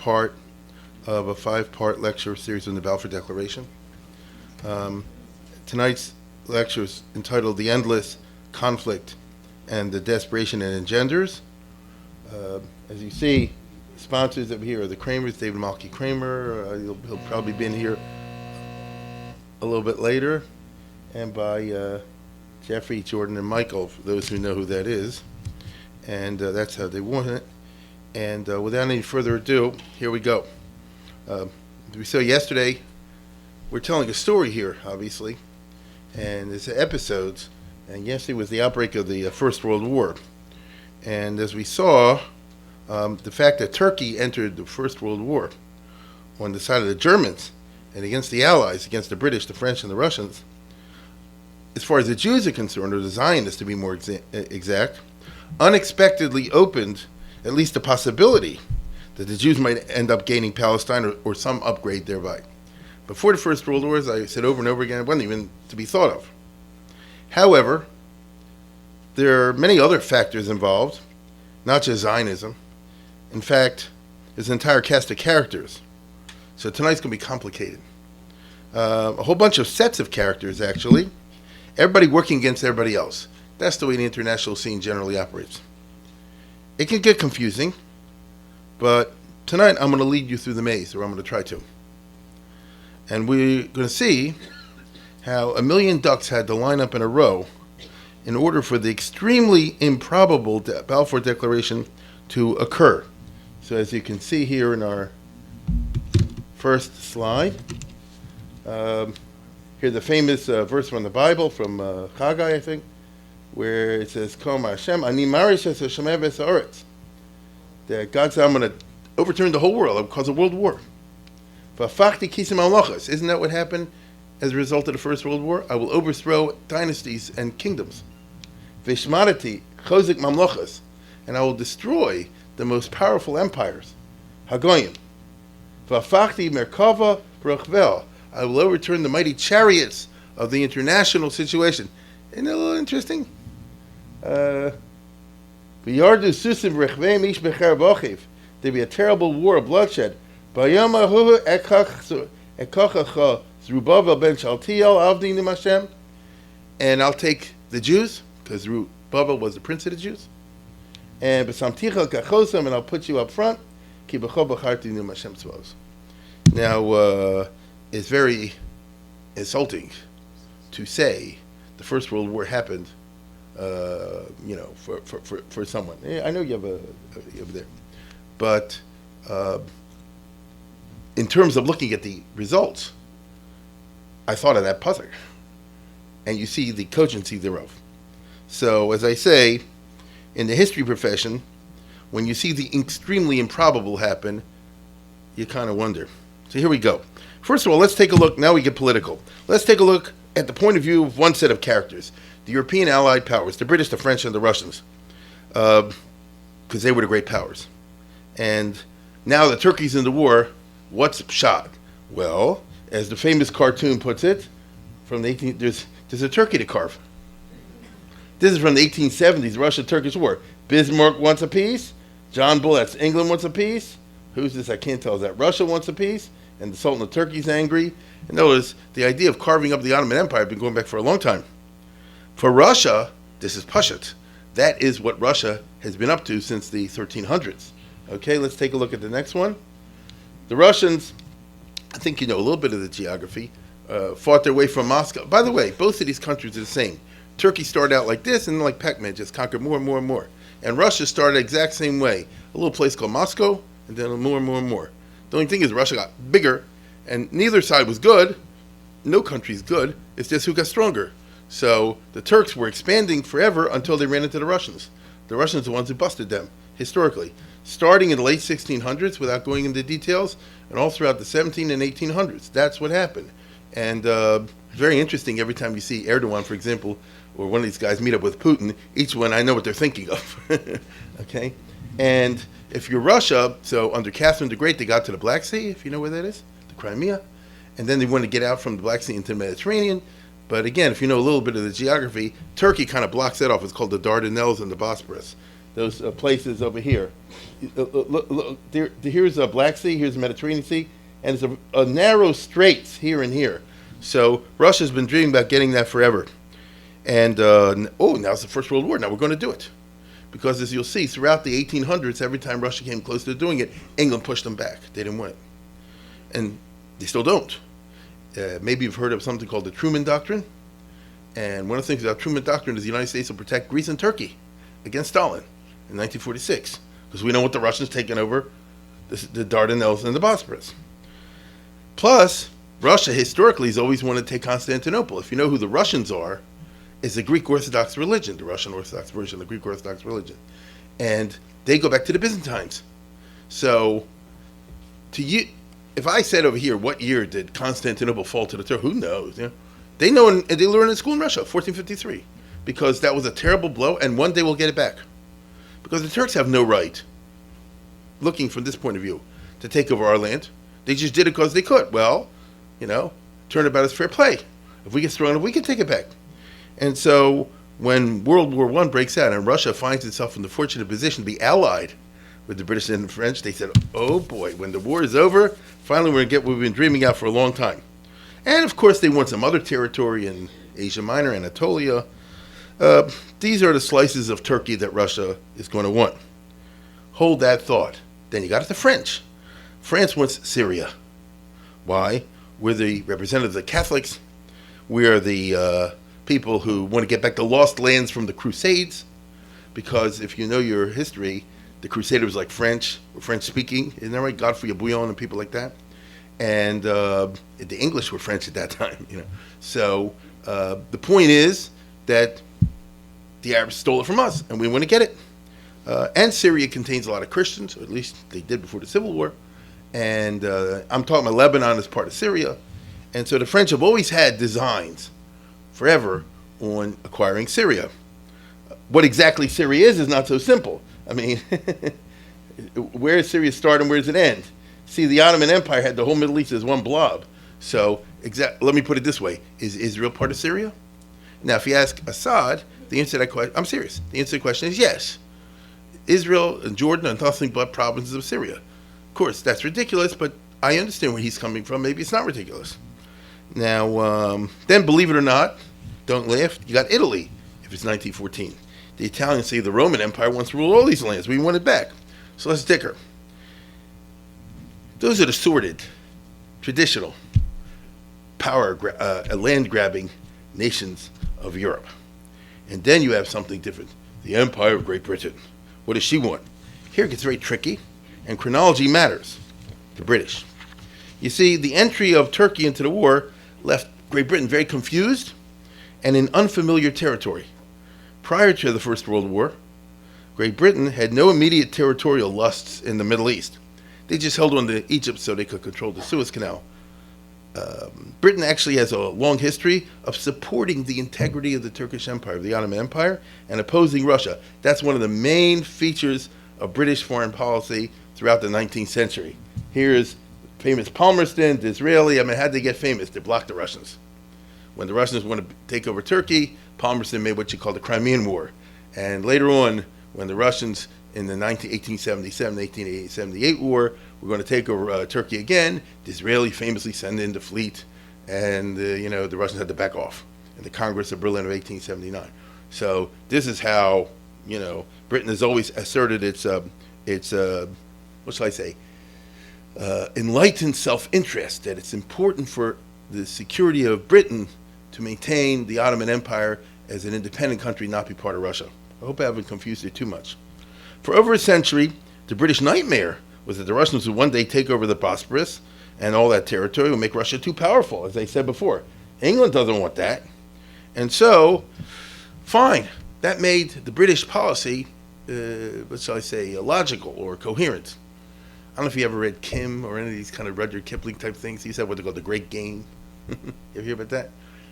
part of a 5-part lecture series on the Balfour Declaration. Tonight's lecture is entitled The Endless Conflict and the Desperation and Engenders. As you see, sponsors over here are the Kramers, David Malky Kramer. He'll probably be in here a little bit later, and by Jeffrey, Jordan, and Michael, for those who know who that is. And that's how they want it. And without any further ado, here we go. As we saw yesterday, we're telling a story here, obviously, and it's episodes. And yesterday was the outbreak of the First World War. And as we saw, the fact that Turkey entered the First World War on the side of the Germans and against the Allies, against the British, the French, and the Russians, as far as the Jews are concerned, or the Zionists to be more exact, unexpectedly opened at least the possibility that the Jews might end up gaining Palestine or some upgrade thereby. Before the First World War, as I said over and over again, it wasn't even to be thought of. However, there are many other factors involved, not just Zionism. In fact, there's an entire cast of characters. So tonight's going to be complicated. A whole bunch of sets of characters, actually. Everybody working against everybody else. That's the way the international scene generally operates. It can get confusing, but tonight I'm going to lead you through the maze, or I'm going to try to. And we're going to see how a million ducks had to line up in a row in order for the extremely improbable Balfour Declaration to occur. So as you can see here in our first slide, here's the famous verse from the Bible, from Haggai, I think, where it says, Kom Hashem, Ani marish es Hashem es haaretz. That God said, I'm going to overturn the whole world. I'll cause a world war. V'afachti kisim mamlachos. Isn't that what happened as a result of the First World War? I will overthrow dynasties and kingdoms. V'shmarati chozik mamlachos. And I will destroy the most powerful empires. Hagoyim. V'afachti merkava v'rochvel. I will overturn the mighty chariots of the international situation. Isn't that a little interesting? There'll be a terrible war of bloodshed. And I'll take the Jews, because Zerubbabel was the prince of the Jews, and I'll put you up front. Now, it's very insulting to say the First World War happened, for someone. I know you have a there, but in terms of looking at the results, I thought of that puzzle, and you see the cogency thereof. So, as I say, in the history profession, when you see the extremely improbable happen, you kind of wonder. So here we go. First of all, let's take a look. Now we get political. Let's take a look at the point of view of one set of characters, the European Allied powers, the British, the French, and the Russians, because they were the great powers. And now that Turkey's in the war, what's shot? Well, as the famous cartoon puts it, from the 18th, there's a turkey to carve. This is from the 1870s, Russia-Turkish War. Bismarck wants a peace. John Bull, that's England, wants a peace. Who's this? I can't tell. Is that Russia wants a peace? And the Sultan of Turkey's angry. And notice, the idea of carving up the Ottoman Empire had been going back for a long time. For Russia, this is Pashut. That is what Russia has been up to since the 1300s. Okay, let's take a look at the next one. The Russians, I think you know a little bit of the geography, fought their way from Moscow. By the way, both of these countries are the same. Turkey started out like this, and then like Pac-Man, just conquered more and more and more. And Russia started the exact same way. A little place called Moscow, and then more and more and more. The only thing is Russia got bigger, and neither side was good. No country's good. It's just who got stronger. So the Turks were expanding forever until they ran into the Russians. The Russians are the ones who busted them, historically. Starting in the late 1600s, without going into details, and all throughout the 17 and 1800s. That's what happened. And very interesting every time you see Erdogan, for example, or one of these guys meet up with Putin, each one I know what they're thinking of. Okay? And if you're Russia, so under Catherine the Great, they got to the Black Sea, if you know where that is, the Crimea. And then they wanted to get out from the Black Sea into the Mediterranean. But again, if you know a little bit of the geography, Turkey kind of blocks that off. It's called the Dardanelles and the Bosporus. those places over here. Look, here's a Black Sea, here's the Mediterranean Sea, and there's a narrow straits here and here. So Russia's been dreaming about getting that forever. And, now it's the First World War. Now we're going to do it. Because as you'll see, throughout the 1800s, every time Russia came close to doing it, England pushed them back. They didn't want it. And they still don't. Maybe you've heard of something called the Truman Doctrine. And one of the things about Truman Doctrine is the United States will protect Greece and Turkey against Stalin in 1946. Because we don't want the Russians taking over the Dardanelles and the Bosporus. Plus, Russia historically has always wanted to take Constantinople. If you know who the Russians are, it's the Greek Orthodox religion, the Russian Orthodox version of the Greek Orthodox religion. And they go back to the Byzantines. So, if I said over here, what year did Constantinople fall to the Turks? Who knows? They know, and they learn in school in Russia, 1453, because that was a terrible blow, and one day we'll get it back. Because the Turks have no right, looking from this point of view, to take over our land. They just did it because they could. Well, turnabout is fair play. If we get thrown, we can take it back. And so when World War I breaks out and Russia finds itself in the fortunate position to be allied with the British and the French, they said, oh boy, when the war is over, finally we're going to get what we've been dreaming out for a long time. And of course they want some other territory in Asia Minor, Anatolia. These are the slices of Turkey that Russia is going to want. Hold that thought. Then you got the French. France wants Syria. Why? We're the representatives of the Catholics. We are the people who want to get back the lost lands from the Crusades, because if you know your history, the Crusaders were French speaking, isn't that right? Godfrey of Bouillon and people like that, and the English were French at that time, So the point is that the Arabs stole it from us, and we want to get it. And Syria contains a lot of Christians, or at least they did before the Civil War. And I'm talking about Lebanon as part of Syria, and so the French have always had designs forever on acquiring Syria. What exactly Syria is not so simple. I mean, where does Syria start and where does it end? See, the Ottoman Empire had the whole Middle East as one blob. So, let me put it this way. Is Israel part of Syria? Now, if you ask Assad, the answer to that question, I'm serious. The answer to the question is yes. Israel and Jordan are nothing but provinces of Syria. Of course, that's ridiculous, but I understand where he's coming from. Maybe it's not ridiculous. Now, then, believe it or not, don't laugh, you got Italy, if it's 1914. The Italians say the Roman Empire wants to rule all these lands. We want it back. So let's dicker. Those are the sordid, traditional, land-grabbing nations of Europe. And then you have something different. The Empire of Great Britain. What does she want? Here it gets very tricky, and chronology matters. The British. You see, the entry of Turkey into the war left Great Britain very confused and in unfamiliar territory. Prior to the First World War, Great Britain had no immediate territorial lusts in the Middle East. They just held on to Egypt so they could control the Suez Canal. Britain actually has a long history of supporting the integrity of the Turkish Empire, of the Ottoman Empire, and opposing Russia. That's one of the main features of British foreign policy throughout the 19th century. Here's famous Palmerston, Disraeli. How'd they get famous? They blocked the Russians. When the Russians wanted to take over Turkey, Palmerston made what you call the Crimean War. And later on, when the Russians in the 1877-1878 war were going to take over Turkey again, Disraeli famously sent in the fleet, and the Russians had to back off in the Congress of Berlin of 1879. So this is how Britain has always asserted its what shall I say, enlightened self-interest, that it's important for the security of Britain to maintain the Ottoman Empire as an independent country, not be part of Russia. I hope I haven't confused it too much. For over a century, the British nightmare was that the Russians would one day take over the Bosporus and all that territory would make Russia too powerful, as I said before. England doesn't want that. And so, fine, that made the British policy, what shall I say, logical or coherent. I don't know if you ever read Kim or any of these kind of Rudyard Kipling type things. He said what they call the Great Game. You ever hear about that?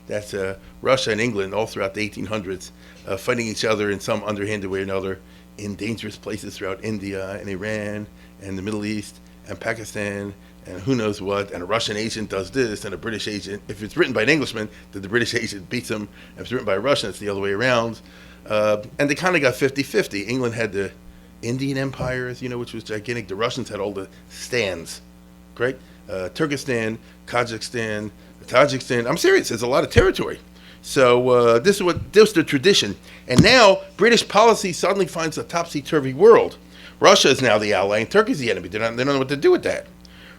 That's Russia and England all throughout the 1800s fighting each other in some underhanded way or another in dangerous places throughout India and Iran and the Middle East and Pakistan and who knows what. And a Russian agent does this and a British agent, if it's written by an Englishman, then the British agent beats him. If it's written by a Russian, it's the other way around. And they kind of got 50-50. England had the Indian Empire, as you know, which was gigantic. The Russians had all the stands, correct? Turkestan, Kazakhstan, Tajikistan. I'm serious. There's a lot of territory. So this was the tradition. And now British policy suddenly finds a topsy-turvy world. Russia is now the ally and Turkey's the enemy. They don't know what to do with that.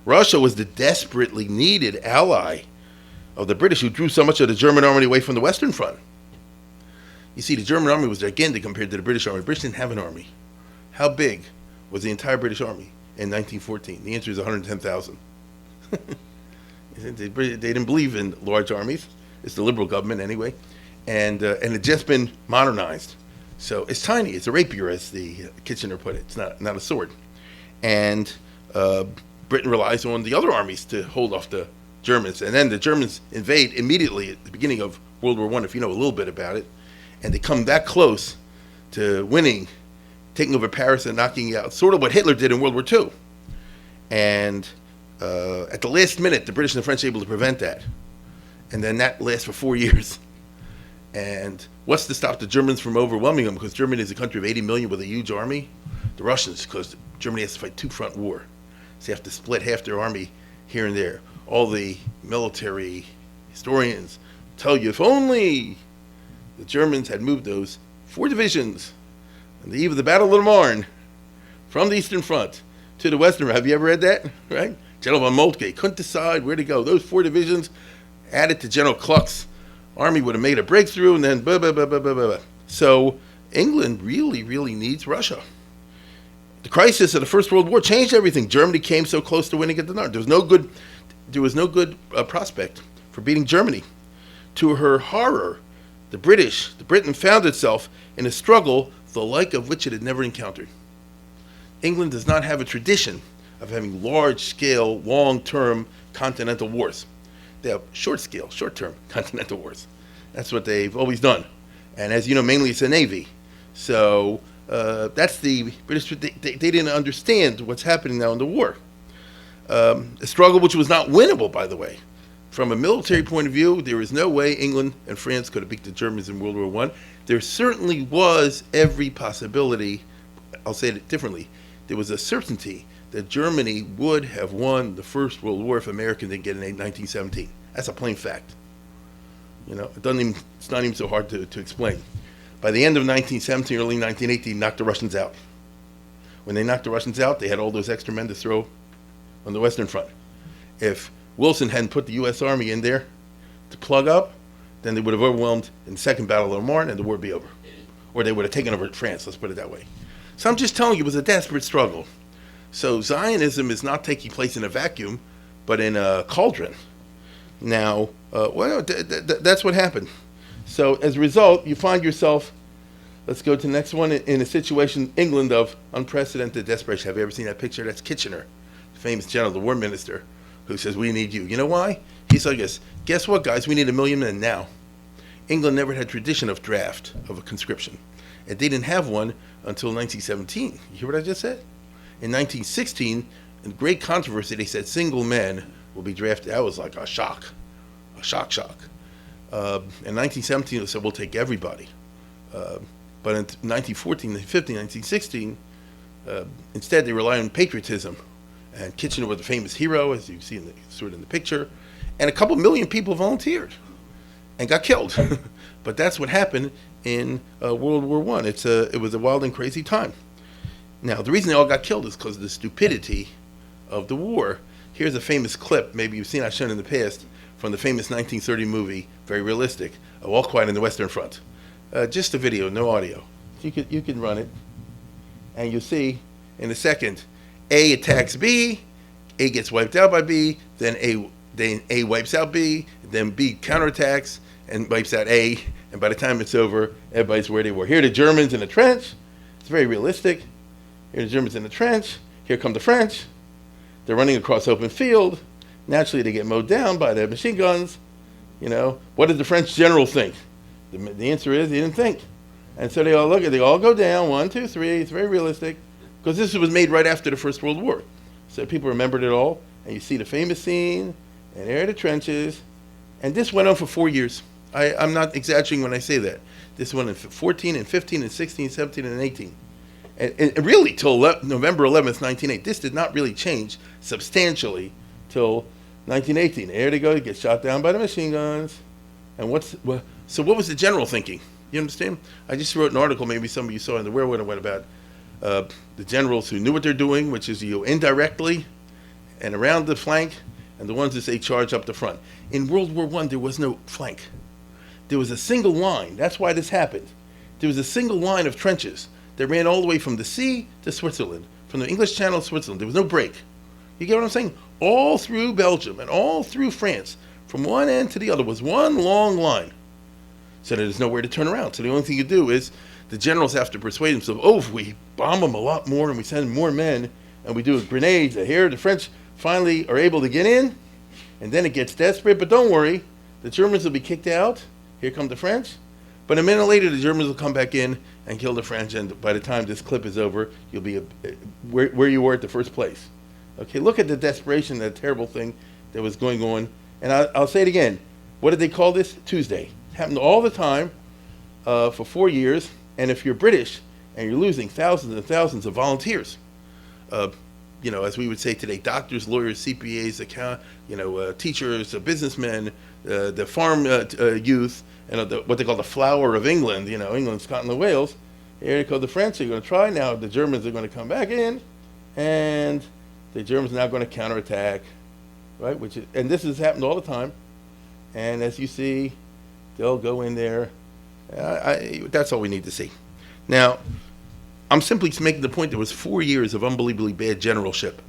Russia was the desperately needed ally of the British, who drew so much of the German army away from the Western Front. You see, the German army was gigantic compared to the British army. The British didn't have an army. How big was the entire British army in 1914? The answer is 110,000. They didn't believe in large armies. It's the Liberal government anyway. And it had just been modernized. So it's tiny. It's a rapier, as the Kitchener put it. It's not a sword. And Britain relies on the other armies to hold off the Germans. And then the Germans invade immediately at the beginning of World War I, if you know a little bit about it. And they come that close to winning, taking over Paris and knocking it out, sort of what Hitler did in World War II. And at the last minute, the British and the French were able to prevent that. And then that lasts for 4 years. And what's to stop the Germans from overwhelming them? Because Germany is a country of 80 million with a huge army. The Russians, because Germany has to fight two-front war. So you have to split half their army here and there. All the military historians tell you, if only the Germans had moved those 4 divisions on the eve of the Battle of the Marne from the Eastern Front to the Western Front. Have you ever read that? Right? General von Moltke couldn't decide where to go. Those 4 divisions added to General Kluck's army would have made a breakthrough, and then blah, blah, blah, blah, blah, blah. So England really, really needs Russia. The crisis of the First World War changed everything. Germany came so close to winning at the North. There was no good prospect for beating Germany. To her horror, Britain found itself in a struggle the like of which it had never encountered. England does not have a tradition of having large-scale, long-term continental wars. They have short-term continental wars. That's what they've always done. And as you know, mainly it's a navy. So that's the British. They didn't understand what's happening now in the war. A struggle which was not winnable, by the way. From a military point of view, there is no way England and France could have beat the Germans in World War I. There certainly was every possibility. I'll say it differently. There was a certainty that Germany would have won the First World War if America didn't get it in 1917. That's a plain fact. You know, it's not even so hard to explain. By the end of 1917, early 1918, knocked the Russians out. When they knocked the Russians out, they had all those extra men to throw on the Western Front. If Wilson hadn't put the U.S. Army in there to plug up, then they would have overwhelmed in the Second Battle of the Marne, and the war would be over. Or they would have taken over France, let's put it that way. So I'm just telling you, it was a desperate struggle. So Zionism is not taking place in a vacuum, but in a cauldron. Now, that's what happened. So as a result, you find yourself, let's go to the next one, in a situation, England, of unprecedented desperation. Have you ever seen that picture? That's Kitchener, the famous general, the war minister, who says, we need you. You know why? He's like this. Guess what, guys? We need 1 million men now. England never had a tradition of draft, of a conscription. And they didn't have one until 1917. You hear what I just said? In 1916, in great controversy, they said single men will be drafted. That was like a shock. In 1917, they said, we'll take everybody. But in 1914, 1915, 1916, instead they relied on patriotism. And Kitchener was a famous hero, as you see in the picture. And a couple million people volunteered and got killed. But that's what happened in World War I. It was a wild and crazy time. Now, the reason they all got killed is because of the stupidity of the war. Here's a famous clip, maybe you've seen, I've shown in the past, from the famous 1930 movie, very realistic, All Quiet on the Western Front. Just a video, no audio. You can run it, and you'll see in a second, A attacks B, A gets wiped out by B, then A wipes out B, then B counterattacks and wipes out A, and by the time it's over, everybody's where they were. Here are the Germans in the trench. It's very realistic. Here are the Germans in the trench. Here come the French. They're running across open field. Naturally, they get mowed down by the machine guns. You know, what did the French general think? The answer is he didn't think. And so they all go down, 1, 2, 3. It's very realistic, because this was made right after the First World War. So people remembered it all. And you see the famous scene, and there are the trenches. And this went on for 4 years. I'm not exaggerating when I say that. This one in 14 and 15 and 16, 17 and 18. And really till November 11th, 1908. This did not really change substantially till 1918. There they go, they get shot down by the machine guns. And so what was the general thinking? You understand? I just wrote an article, maybe some of you saw in the Where When about the generals who knew what they're doing, which is you indirectly and around the flank, and the ones that say charge up the front. In World War I, there was no flank. There was a single line. That's why this happened. There was a single line of trenches that ran all the way from the sea to Switzerland, from the English Channel to Switzerland. There was no break. You get what I'm saying? All through Belgium and all through France, from one end to the other, was one long line. So there's nowhere to turn around. So the only thing you do is the generals have to persuade themselves, if we bomb them a lot more and we send more men and we do grenades here, the French finally are able to get in, and then it gets desperate. But don't worry, the Germans will be kicked out. Here come the French. But a minute later, the Germans will come back in and kill the French, and by the time this clip is over, you'll be where you were at the first place. Okay, look at the desperation, that terrible thing that was going on. And I'll say it again. What did they call this? Tuesday. It happened all the time for 4 years. And if you're British and you're losing thousands and thousands of volunteers, as we would say today, doctors, lawyers, CPAs, teachers, businessmen, the farm youth, what they call the flower of England, England, Scotland, and Wales. Here they go, the French are going to try. Now the Germans are going to come back in, and the Germans are now going to counterattack, right? And this has happened all the time. And as you see, they'll go in there. That's all we need to see. Now, I'm simply making the point there was 4 years of unbelievably bad generalship.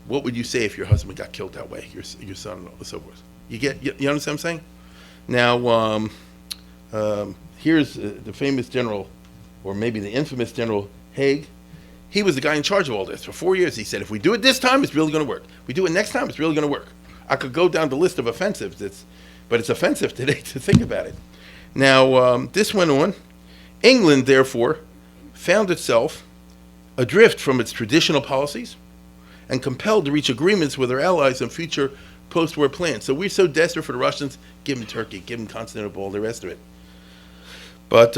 What would you say if your husband got killed that way, your son, and so forth? You understand what I'm saying? Now, here's the famous general, or maybe the infamous General Haig. He was the guy in charge of all this. For 4 years, he said, if we do it this time, it's really going to work. If we do it next time, it's really going to work. I could go down the list of offensives, but it's offensive today to think about it. Now, this went on. England, therefore, found itself adrift from its traditional policies and compelled to reach agreements with their allies on future post-war plans. So we're so desperate for the Russians, give them Turkey, give them Constantinople, all the rest of it. But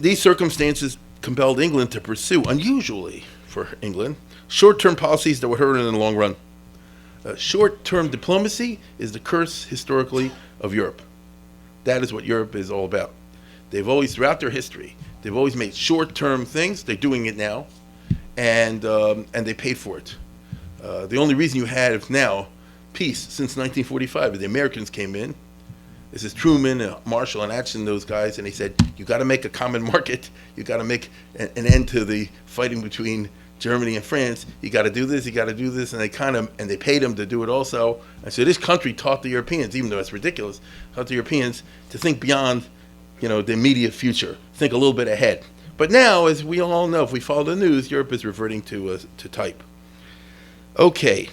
these circumstances compelled England to pursue, unusually for England, short-term policies that would hurt it in the long run. Short-term diplomacy is the curse, historically, of Europe. That is what Europe is all about. They've always, throughout their history, they've always made short-term things. They're doing it now, and they paid for it. The only reason you have now peace since 1945 is the Americans came in. This is Truman, Marshall, and Atchison, those guys, and they said, you got to make a common market. You got to make an end to the fighting between Germany and France. You got to do this, you got to do this, and they paid them to do it also. And so this country taught the Europeans, even though it's ridiculous, taught the Europeans to think beyond, the immediate future, think a little bit ahead. But now, as we all know, if we follow the news, Europe is reverting to type. Okay,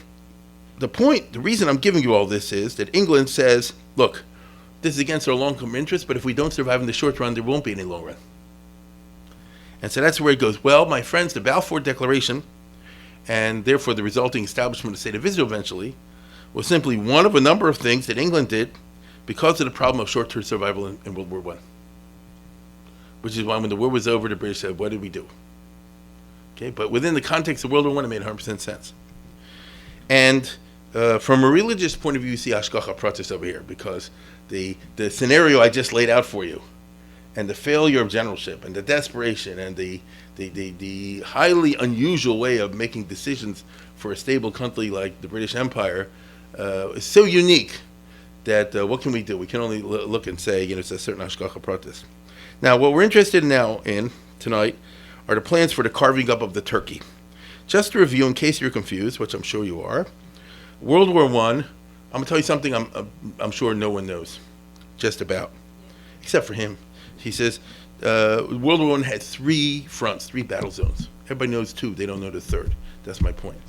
the reason I'm giving you all this is that England says, look, this is against our long-term interests, but if we don't survive in the short run, there won't be any long run. And so that's where it goes. Well, my friends, the Balfour Declaration, and therefore the resulting establishment of the State of Israel eventually, was simply one of a number of things that England did because of the problem of short-term survival in World War I. Which is why when the war was over, the British said, what did we do? Okay, but within the context of World War I, it made 100% sense. And from a religious point of view, you see Hashgacha Pratis over here, because the scenario I just laid out for you, and the failure of generalship, and the desperation, and the highly unusual way of making decisions for a stable country like the British Empire is so unique that what can we do? We can only look and say, it's a certain Hashgacha Pratis. Now, what we're interested in tonight are the plans for the carving up of the turkey. Just to review, in case you're confused, which I'm sure you are, World War I, I'm going to tell you something I'm sure no one knows, just about, except for him. He says World War I had 3 fronts, 3 battle zones. Everybody knows 2. They don't know the third. That's my point.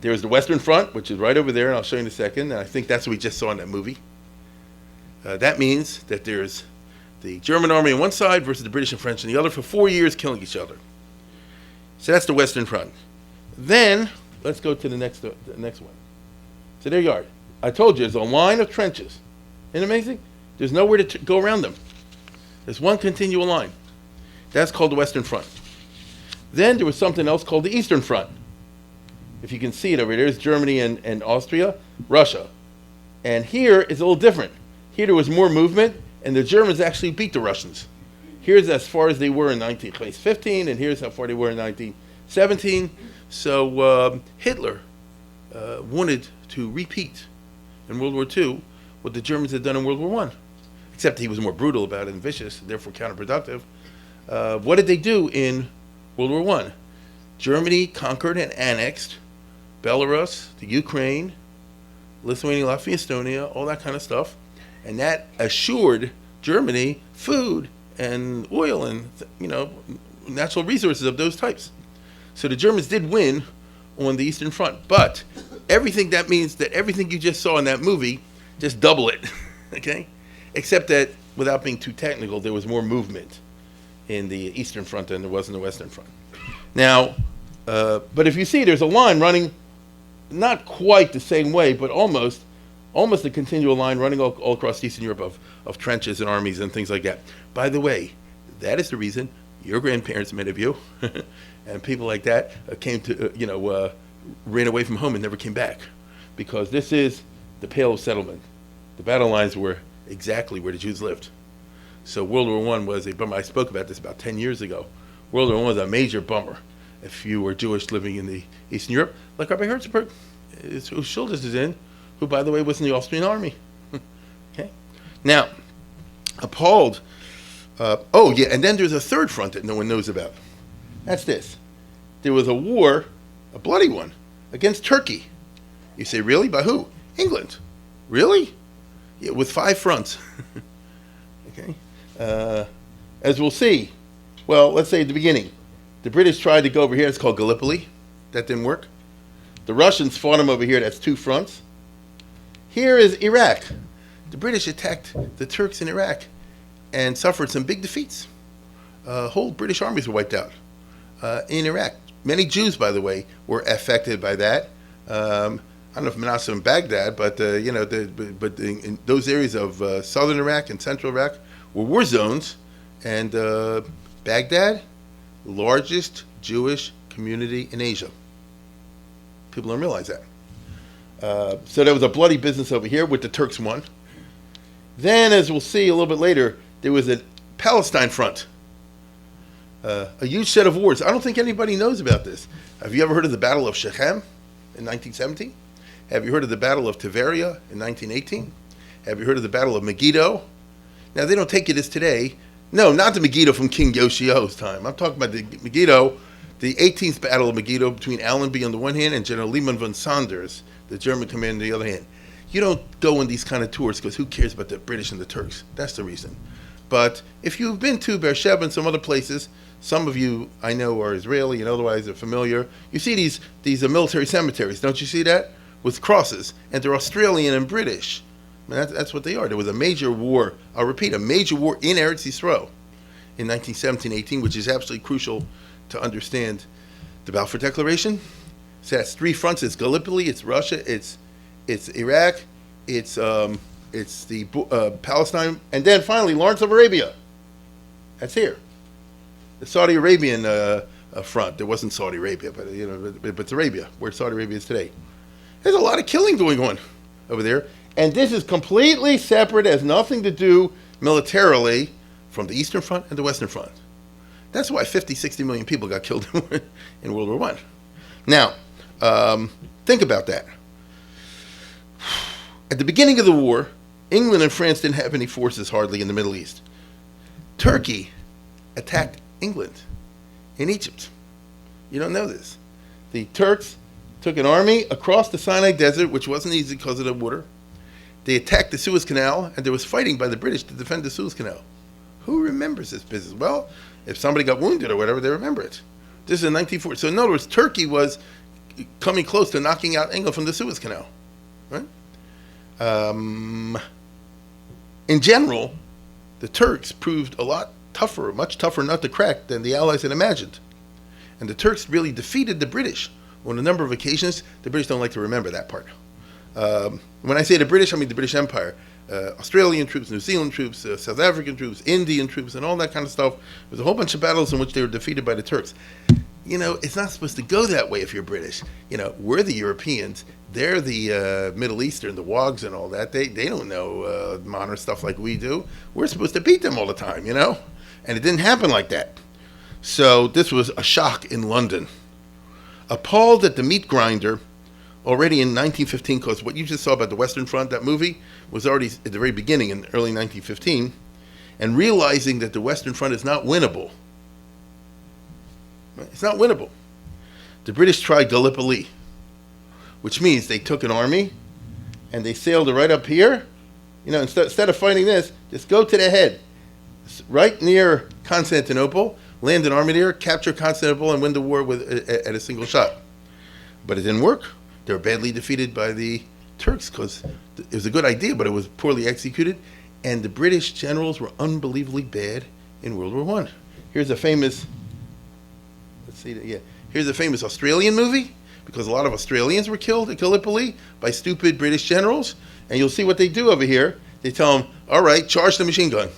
There's the Western Front, which is right over there, and I'll show you in a second. And I think that's what we just saw in that movie. That means that there's the German army on one side versus the British and French on the other for 4 years, killing each other. So that's the Western Front. Then, let's go to the next one. So there you are. I told you, there's a line of trenches. Isn't it amazing? There's nowhere to go around them. There's one continual line. That's called the Western Front. Then there was something else called the Eastern Front. If you can see it over there, there's Germany and Austria, Russia. And here it's a little different. Here there was more movement, and the Germans actually beat the Russians. Here's as far as they were in 1915, and here's how far they were in 1917. So Hitler wanted to repeat in World War II what the Germans had done in World War I, except he was more brutal about it and vicious, therefore counterproductive. What did they do in World War I? Germany conquered and annexed Belarus, the Ukraine, Lithuania, Latvia, Estonia, all that kind of stuff. And that assured Germany food and oil and, natural resources of those types. So the Germans did win on the Eastern Front. But everything that means that everything you just saw in that movie, just double it, okay? Except that, without being too technical, there was more movement in the Eastern Front than there was in the Western Front. Now, but if you see, there's a line running, not quite the same way, but almost a continual line running all across Eastern Europe of trenches and armies and things like that. By the way, that is the reason your grandparents, many of you, and people like that came to, ran away from home and never came back, because this is the Pale of Settlement. The battle lines were exactly where the Jews lived. So World War I was a bummer. I spoke about this about 10 years ago. World War I was a major bummer if you were Jewish living in the Eastern Europe, like Rabbi Herzberg, who Schultes is in, who, by the way, was in the Austrian army. Okay? Now, appalled. And then there's a third front that no one knows about. That's this. There was a war, a bloody one, against Turkey. You say, really? By who? England. Really? Yeah, with 5 fronts. Okay? As we'll see, well, let's say at the beginning, the British tried to go over here. It's called Gallipoli. That didn't work. The Russians fought them over here. That's 2 fronts. Here is Iraq. The British attacked the Turks in Iraq and suffered some big defeats. Whole British armies were wiped out in Iraq. Many Jews, by the way, were affected by that. I don't know if Manasseh and Baghdad, but in those areas of southern Iraq and central Iraq were war zones, and Baghdad, largest Jewish community in Asia. People don't realize that. So there was a bloody business over here with the Turks won. Then, as we'll see a little bit later, there was a Palestine front. A huge set of wars. I don't think anybody knows about this. Have you ever heard of the Battle of Shechem in 1917? Have you heard of the Battle of Tiberia in 1918? Have you heard of the Battle of Megiddo? Now, they don't take it as today. No, not the Megiddo from King Yoshio's time. I'm talking about the Megiddo, the 18th Battle of Megiddo between Allenby on the one hand and General Lehman von Sanders, the German commander, on the other hand. You don't go on these kind of tours because who cares about the British and the Turks? That's the reason. But if you've been to Beersheba and some other places, some of you I know are Israeli and otherwise are familiar. You see these military cemeteries, don't you see that? With crosses, and they're Australian and British. I mean, that's what they are. There was a major war, I'll repeat, a major war in Eretz Yisrael in 1917-18, which is absolutely crucial to understand the Balfour Declaration. So that's 3 fronts. It's Gallipoli, it's Russia, it's Iraq, it's the Palestine, and then finally Lawrence of Arabia. That's here. The Saudi Arabian front. There wasn't Saudi Arabia, but it's Arabia, where Saudi Arabia is today. There's a lot of killing going on over there, and this is completely separate, has nothing to do militarily from the Eastern Front and the Western Front. That's why 50, 60 million people got killed in World War I. Now, think about that. At the beginning of the war, England and France didn't have any forces hardly in the Middle East. Turkey attacked England in Egypt. You don't know this. The Turks took an army across the Sinai Desert, which wasn't easy because of the water. They attacked the Suez Canal, and there was fighting by the British to defend the Suez Canal. Who remembers this business? Well, if somebody got wounded or whatever, they remember it. This is in 1940. So in other words, Turkey was coming close to knocking out England from the Suez Canal. Right? In general, the Turks proved a lot tougher, much tougher nut to crack than the Allies had imagined. And the Turks really defeated the British on a number of occasions. The British don't like to remember that part. When I say the British, I mean the British Empire. Australian troops, New Zealand troops, South African troops, Indian troops, and all that kind of stuff. There's a whole bunch of battles in which they were defeated by the Turks. It's not supposed to go that way if you're British. We're the Europeans. They're the Middle Eastern, the Wogs and all that. They don't know modern stuff like we do. We're supposed to beat them all the time, And it didn't happen like that. So this was a shock in London. Appalled at the meat grinder, already in 1915, because what you just saw about the Western Front, that movie, was already at the very beginning in early 1915, and realizing that the Western Front is not winnable. It's not winnable. The British tried Gallipoli, which means they took an army and they sailed it right up here. Instead of fighting this, just go to the head, right near Constantinople, land an army there, capture Constantinople, and win the war at a single shot. But it didn't work. They were badly defeated by the Turks because it was a good idea, but it was poorly executed. And the British generals were unbelievably bad in World War I. Here's a famous, here's a famous Australian movie, because a lot of Australians were killed at Gallipoli by stupid British generals. And you'll see what they do over here. They tell them, all right, charge the machine gun.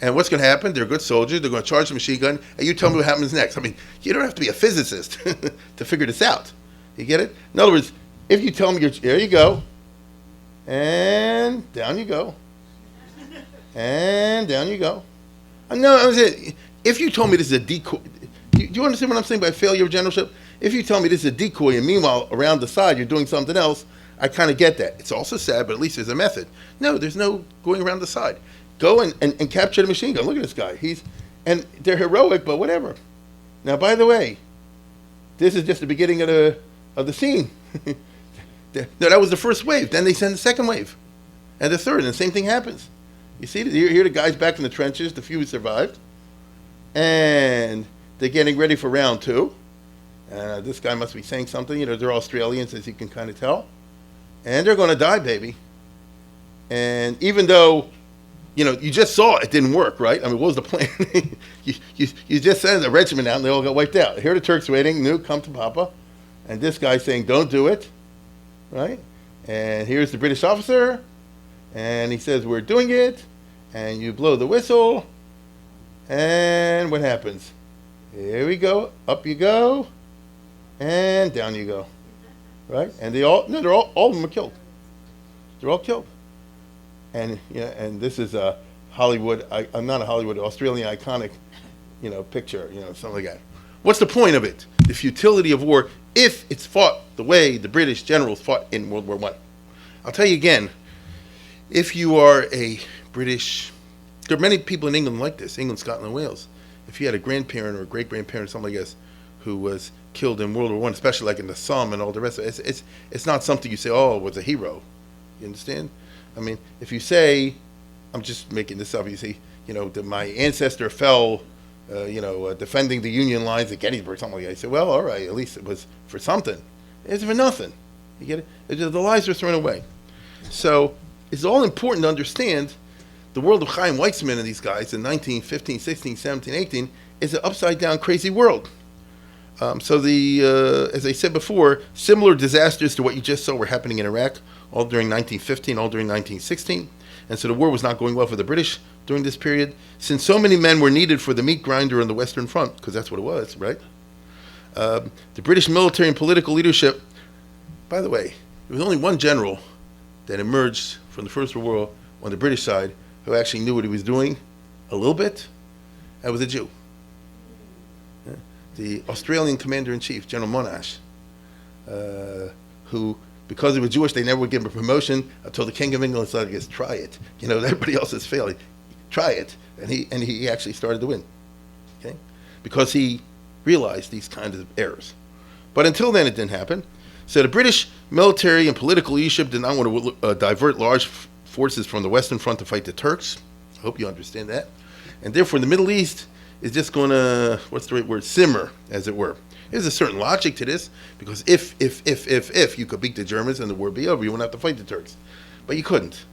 And what's going to happen? They're good soldiers. They're going to charge the machine gun. And you tell me what happens next. I mean, you don't have to be a physicist to figure this out. You get it? In other words, if you tell me there you go. And down you go. And down you go. No, if you told me this is a decoy, do you understand what I'm saying by failure of generalship? If you tell me this is a decoy and meanwhile around the side you're doing something else, I kind of get that. It's also sad, but at least there's a method. No, there's no going around the side. Go and capture the machine gun. Look at this guy. And they're heroic, but whatever. Now, by the way, this is just the beginning of the scene. No, that was the first wave. Then they send the second wave, and the third, and the same thing happens. You see, here the guys back in the trenches, the few who survived, and they're getting ready for round two. This guy must be saying something. They're Australians, as you can kind of tell, and they're going to die, baby. And even though you just saw it didn't work, right? I mean, what was the plan? you just sent a regiment out and they all got wiped out. Here are the Turks waiting, come to Papa. And this guy saying, don't do it, right? And here's the British officer, and he says, we're doing it, and you blow the whistle, and what happens? Here we go, up you go, and down you go, right? And all of them are killed. They're all killed. And this is a Hollywood, I'm not a Hollywood, Australian iconic, picture, something like that. What's the point of it? The futility of war if it's fought the way the British generals fought in World War I. I'll tell you again, if you are a British, there are many people in England like this, England, Scotland, and Wales. If you had a grandparent or a great-grandparent or something like this who was killed in World War I, especially like in the Somme and all the rest of it, it's not something you say, oh, was a hero. You understand? I mean, if you say, I'm just making this up, you say, that my ancestor fell, defending the Union lines at Gettysburg, something like that. You say, well, all right, at least it was for something. It's for nothing. You get it? The lives are thrown away. So it's all important to understand the world of Chaim Weitzman and these guys in 1915, 16, 17, 18 is an upside-down, crazy world. So as I said before, similar disasters to what you just saw were happening in Iraq, all during 1915, all during 1916. And so the war was not going well for the British during this period. Since so many men were needed for the meat grinder on the Western Front, because that's what it was, right? The British military and political leadership, by the way, there was only one general that emerged from the First World War on the British side who actually knew what he was doing a little bit. That was a Jew. The Australian commander-in-chief, General Monash, who, because he was Jewish, they never would give him a promotion until the King of England said, "Yes, try it." Everybody else is failing. Try it, and he actually started to win, okay, because he realized these kinds of errors. But until then, it didn't happen. So the British military and political leadership did not want to divert large forces from the Western Front to fight the Turks. I hope you understand that. And therefore, the Middle East is just going to, what's the right word, simmer, as it were. There's a certain logic to this, because if you could beat the Germans and the war be over, you wouldn't have to fight the Turks. But you couldn't.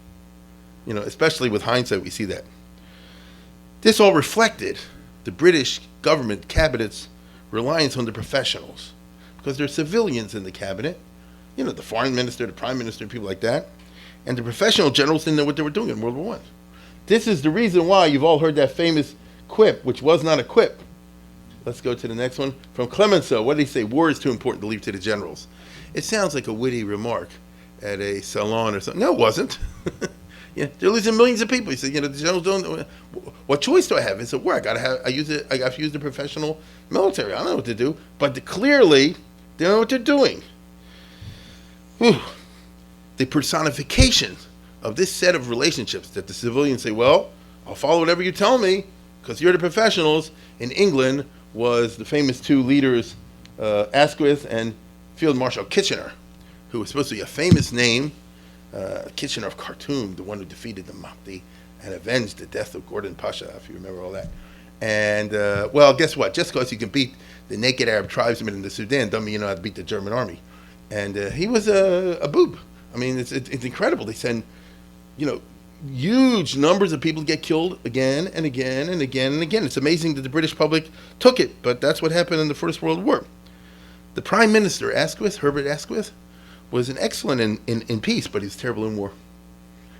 Especially with hindsight, we see that. This all reflected the British government cabinet's reliance on the professionals, because there are civilians in the cabinet, the foreign minister, the prime minister, people like that. And the professional generals didn't know what they were doing in World War One. This is the reason why you've all heard that famous quip, which was not a quip. Let's go to the next one. From Clemenceau, what did he say? War is too important to leave to the generals. It sounds like a witty remark at a salon or something. No, it wasn't. Yeah, they're losing millions of people. He said, the generals don't. What choice do I have? It's a war. I have to use the professional military. I don't know what to do, but clearly they don't know what they're doing. Whew. The personification of this set of relationships that the civilians say, well, I'll follow whatever you tell me because you're the professionals. In England was the famous two leaders, Asquith and Field Marshal Kitchener, who was supposed to be a famous name. Kitchener of Khartoum, the one who defeated the Mahdi and avenged the death of Gordon Pasha, if you remember all that. And, well, guess what? Just because you can beat the naked Arab tribesmen in the Sudan doesn't mean you know how to beat the German army. And he was a boob. I mean, it's incredible. They send, huge numbers of people get killed again and again and again and again. It's amazing that the British public took it, but that's what happened in the First World War. The Prime Minister, Asquith, Herbert Asquith, was an excellent in peace, but he's terrible in war.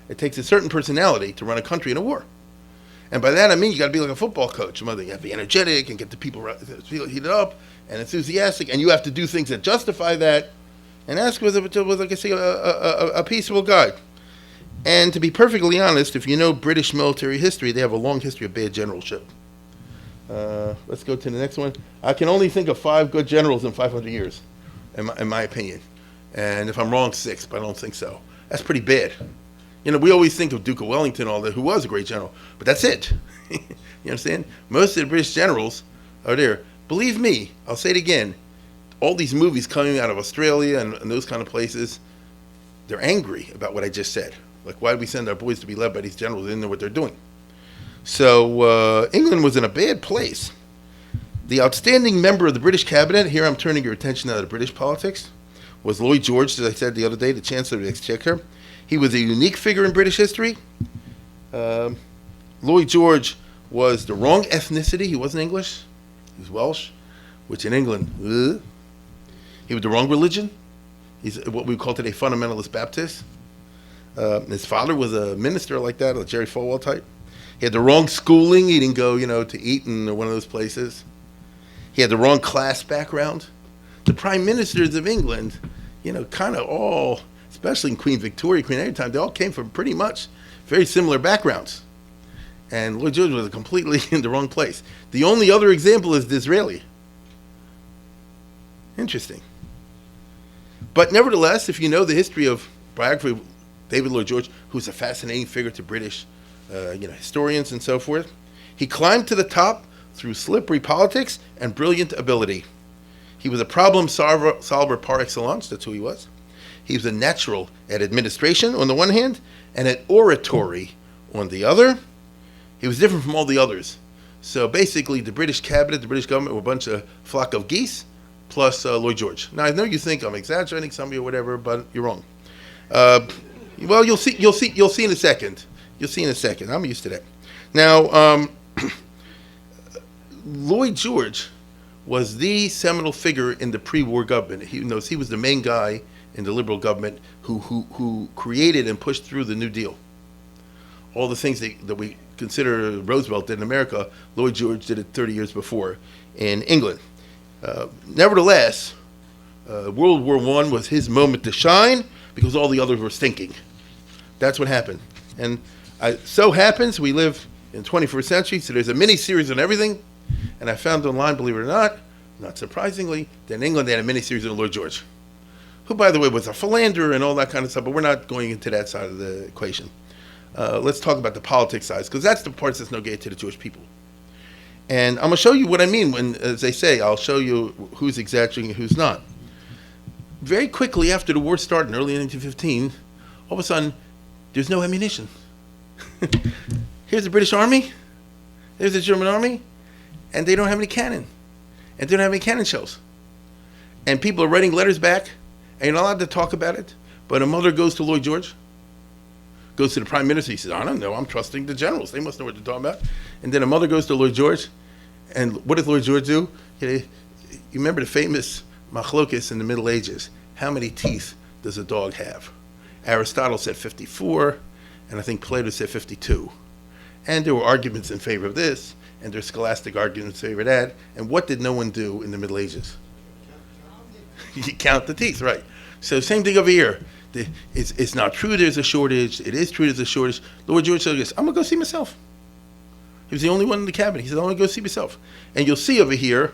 It takes a certain personality to run a country in a war. And by that I mean you got to be like a football coach. You have to be energetic and get the people heated up and enthusiastic, and you have to do things that justify that. And Asquith was like I say, a peaceable guy. And to be perfectly honest, if you know British military history, they have a long history of bad generalship. Let's go to the next one. I can only think of 5 good generals in 500 years, in my opinion. And if I'm wrong, 6, but I don't think so. That's pretty bad. We always think of Duke of Wellington, all that, who was a great general, but that's it. You understand? Most of the British generals are there. Believe me, I'll say it again, all these movies coming out of Australia and those kind of places, they're angry about what I just said. Like, why did we send our boys to be led by these generals? They didn't know what they're doing. So England was in a bad place. The outstanding member of the British cabinet, here I'm turning your attention now to British politics, was Lloyd George, as I said the other day, the Chancellor of the Exchequer. He was a unique figure in British history. Lloyd George was the wrong ethnicity. He wasn't English. He was Welsh, which in England, he was the wrong religion. He's what we call today fundamentalist Baptist. His father was a minister like that, a Jerry Falwell type. He had the wrong schooling. He didn't go, to Eton or one of those places. He had the wrong class background. The prime ministers of England, kind of all, especially in Queen Victoria, Queen Anne time, they all came from pretty much very similar backgrounds. And Lloyd George was completely in the wrong place. The only other example is Disraeli. Interesting. But nevertheless, if you know the history of biography of David Lloyd George, who's a fascinating figure to British historians and so forth, he climbed to the top through slippery politics and brilliant ability. He was a problem solver par excellence. That's who he was. He was a natural at administration on the one hand and at oratory on the other. He was different from all the others. So basically the British cabinet, the British government were a bunch of flock of geese plus Lloyd George. Now I know you think I'm exaggerating some of you or whatever, but you're wrong. Well, you'll see in a second. You'll see in a second. I'm used to that. Now, Lloyd George was the seminal figure in the pre-war government. He was the main guy in the Liberal government who created and pushed through the New Deal. All the things that we consider Roosevelt did in America, Lloyd George did it 30 years before in England. Nevertheless, World War I was his moment to shine because all the others were stinking. That's what happened. And so happens we live in the 21st century, so there's a mini-series on everything. And I found online, believe it or not surprisingly, that in England they had a mini-series on Lloyd George, who, by the way, was a philanderer and all that kind of stuff, but we're not going into that side of the equation. Let's talk about the politics side, because that's the parts that's no good to the Jewish people. And I'm going to show you what I mean when, as they say, I'll show you who's exaggerating and who's not. Very quickly after the war started in early 1915, all of a sudden, there's no ammunition. Here's the British Army, there's the German Army, and they don't have any cannon. And they don't have any cannon shells. And people are writing letters back, and you're not allowed to talk about it, but a mother goes to Lloyd George, goes to the Prime Minister, he says, I don't know, I'm trusting the generals, they must know what they're talking about. And then a mother goes to Lloyd George, and what does Lloyd George do? You remember the famous machlokes in the Middle Ages, how many teeth does a dog have? Aristotle said 54, and I think Plato said 52. And there were arguments in favor of this, and there were scholastic arguments in favor of that. And what did no one do in the Middle Ages? You count the teeth, right? So same thing over here. It's not true there's a shortage. It is true there's a shortage. Lloyd George said this, I'm going to go see myself. He was the only one in the cabinet. He said, I'm going to go see myself. And you'll see over here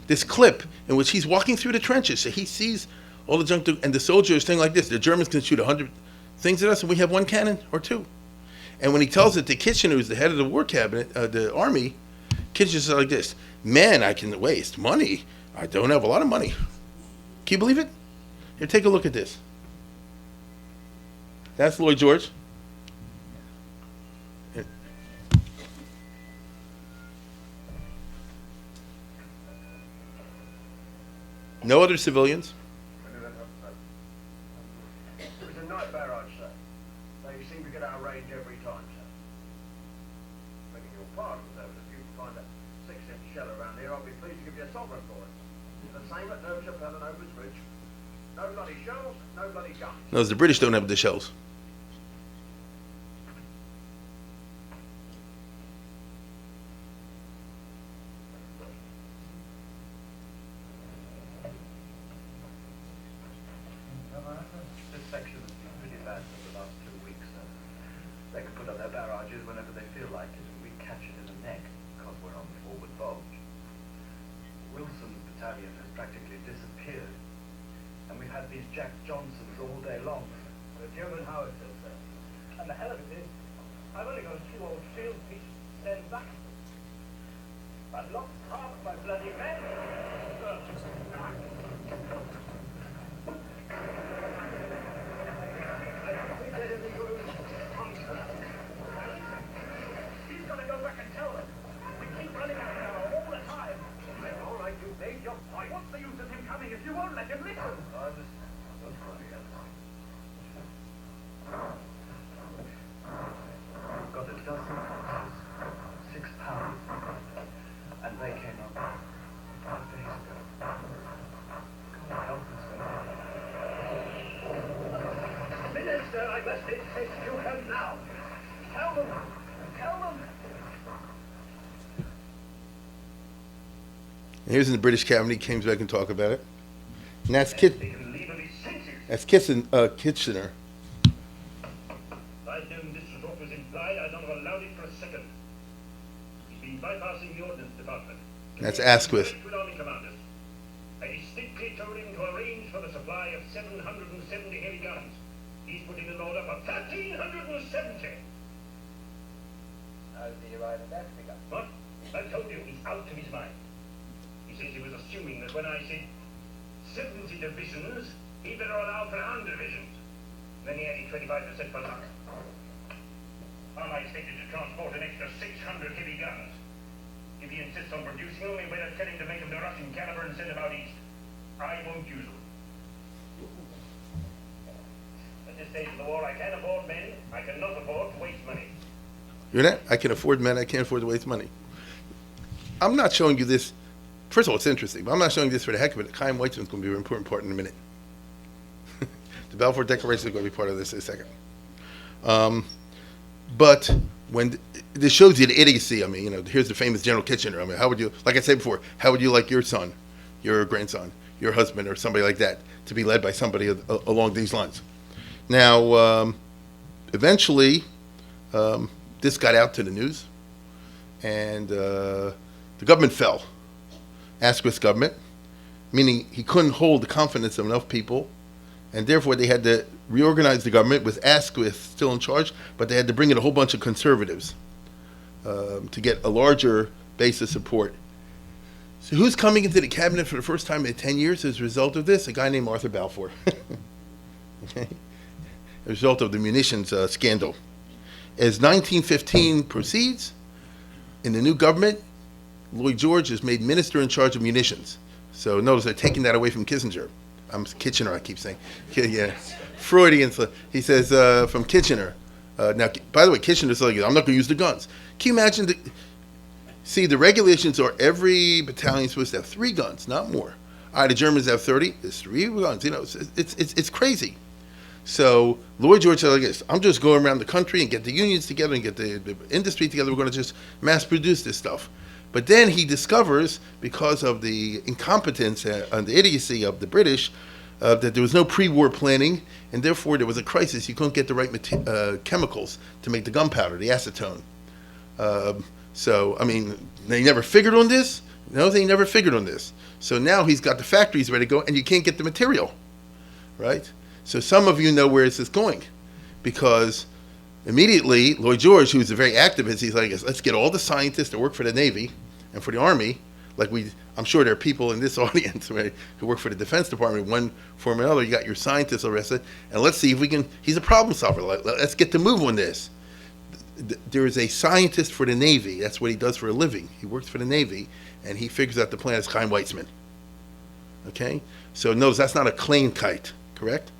this clip in which he's walking through the trenches. So he sees all the junk, and the soldiers saying like this, the Germans can shoot 100 things at us, and we have one cannon or two. And when he tells it to Kitchener, who's the head of the war cabinet, the army, Kitchener says like this, man, I can waste money. I don't have a lot of money. Can you believe it? Here, take a look at this. That's Lloyd George. No other civilians. It was a night barrage, sir. They seem to get our range every time, sir. Begging your pardon, sir, but if you can find a 6-inch shell around here, I'll be pleased to give you a sovereign for it. The same at No Chapelle and Over's Ridge. No bloody shells, no bloody guns. No, the British don't have the shells. This section has been pretty bad for the last 2 weeks, sir. They can put up their barrages whenever they feel like it, and we catch it in the neck because we're on the forward bulge. Wilson's battalion has practically disappeared, and we've had these Jack Johnsons all day long. The German howitzers, sir. And the hell of it is, I've only got a few old field pieces to send back. I've lost half of my bloody men. He's gonna go back and tell them. We keep running out now all the time. All right, you made your point. What's the use of him coming if you won't let him listen? I've got a dozen horses, 6 pounds, and they came up 5 days ago. God help us, sir. Minister, I must execute him now. Tell them. And here's in the British cabinet, he came back and talk about it. And that's They can leave him his senses. Kitchener. I've known this report was implied. I'd not have allowed it for a second. He's been bypassing the Ordnance Department. That's Asquith. With Army commanders. I distinctly told him to arrange for the supply of 770 heavy guns. He's putting an order for 1,370. How did he arrive at that figure? What? I told you, he's out of his mind. He says he was assuming that when I said 70 divisions, he better allow for 100 divisions. Then he added 25% for luck. I'm expected to transport an extra 600 heavy guns. If he insists on producing them, we better tell him to make them the Russian caliber and send them out east. I won't use them. At this stage of the war, I can afford men. I cannot afford to waste money. You're that? I can afford men. I can't afford to waste money. I'm not showing you this. First of all, it's interesting, but I'm not showing this for the heck of it. Chaim Weitzman's going to be an important part in a minute. The Balfour Declaration is going to be part of this in a second. But when this shows you the idiocy. I mean, here's the famous General Kitchener. I mean, how would you, like I said before, how would you like your son, your grandson, your husband, or somebody like that to be led by somebody along these lines? Now, eventually, this got out to the news, and the government fell. Asquith's government, meaning he couldn't hold the confidence of enough people, and therefore they had to reorganize the government with Asquith still in charge, but they had to bring in a whole bunch of conservatives to get a larger base of support. So who's coming into the cabinet for the first time in 10 years as a result of this? A guy named Arthur Balfour. Okay? As a result of the munitions scandal. As 1915 proceeds, in the new government, Lloyd George is made minister in charge of munitions. So notice they're taking that away from Kissinger. Kitchener, I keep saying. Yeah, Freudian. He says from Kitchener. Now, by the way, Kitchener's like, I'm not going to use the guns. Can you imagine? See, the regulations are every battalion is supposed to have 3 guns, not more. All right, the Germans have 30. There's 3 guns. It's crazy. So Lloyd George said like this, I'm just going around the country and get the unions together and get the industry together. We're going to just mass produce this stuff. But then he discovers, because of the incompetence and the idiocy of the British, that there was no pre-war planning, and therefore there was a crisis. You couldn't get the right chemicals to make the gunpowder, the acetone. So, I mean, they never figured on this? No, they never figured on this. So now he's got the factories ready to go, and you can't get the material, right? So some of you know where this is going, because immediately Lloyd George, who's a very activist, he's like, let's get all the scientists that work for the Navy and for the Army. I'm sure there are people in this audience who work for the Defense Department, one form or another. You got your scientists arrested, and let's see if we can. He's a problem solver. Let's get to move on this. There is a scientist for the Navy. That's what he does for a living. He works for the Navy, and he figures out the plan. It's Chaim Weitzman. Okay, so notice that's not a plane kite, correct?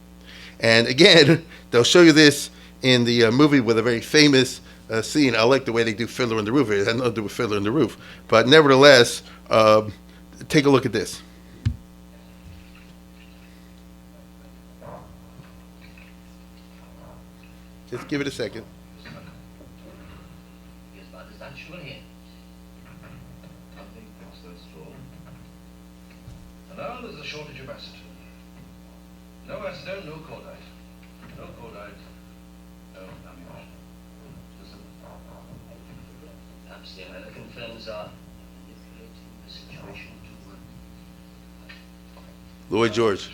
And again, they'll show you this in the movie with a very famous scene. I like the way they do Fiddler on the Roof. It had nothing to do with Fiddler on the Roof. But nevertheless, take a look at this. Just give it a second. And now there's a shortage of acetone. No acetone, no cordite. No cordite, no ammunition. Listen. Perhaps the American firms are manipulating the situation to Lloyd George.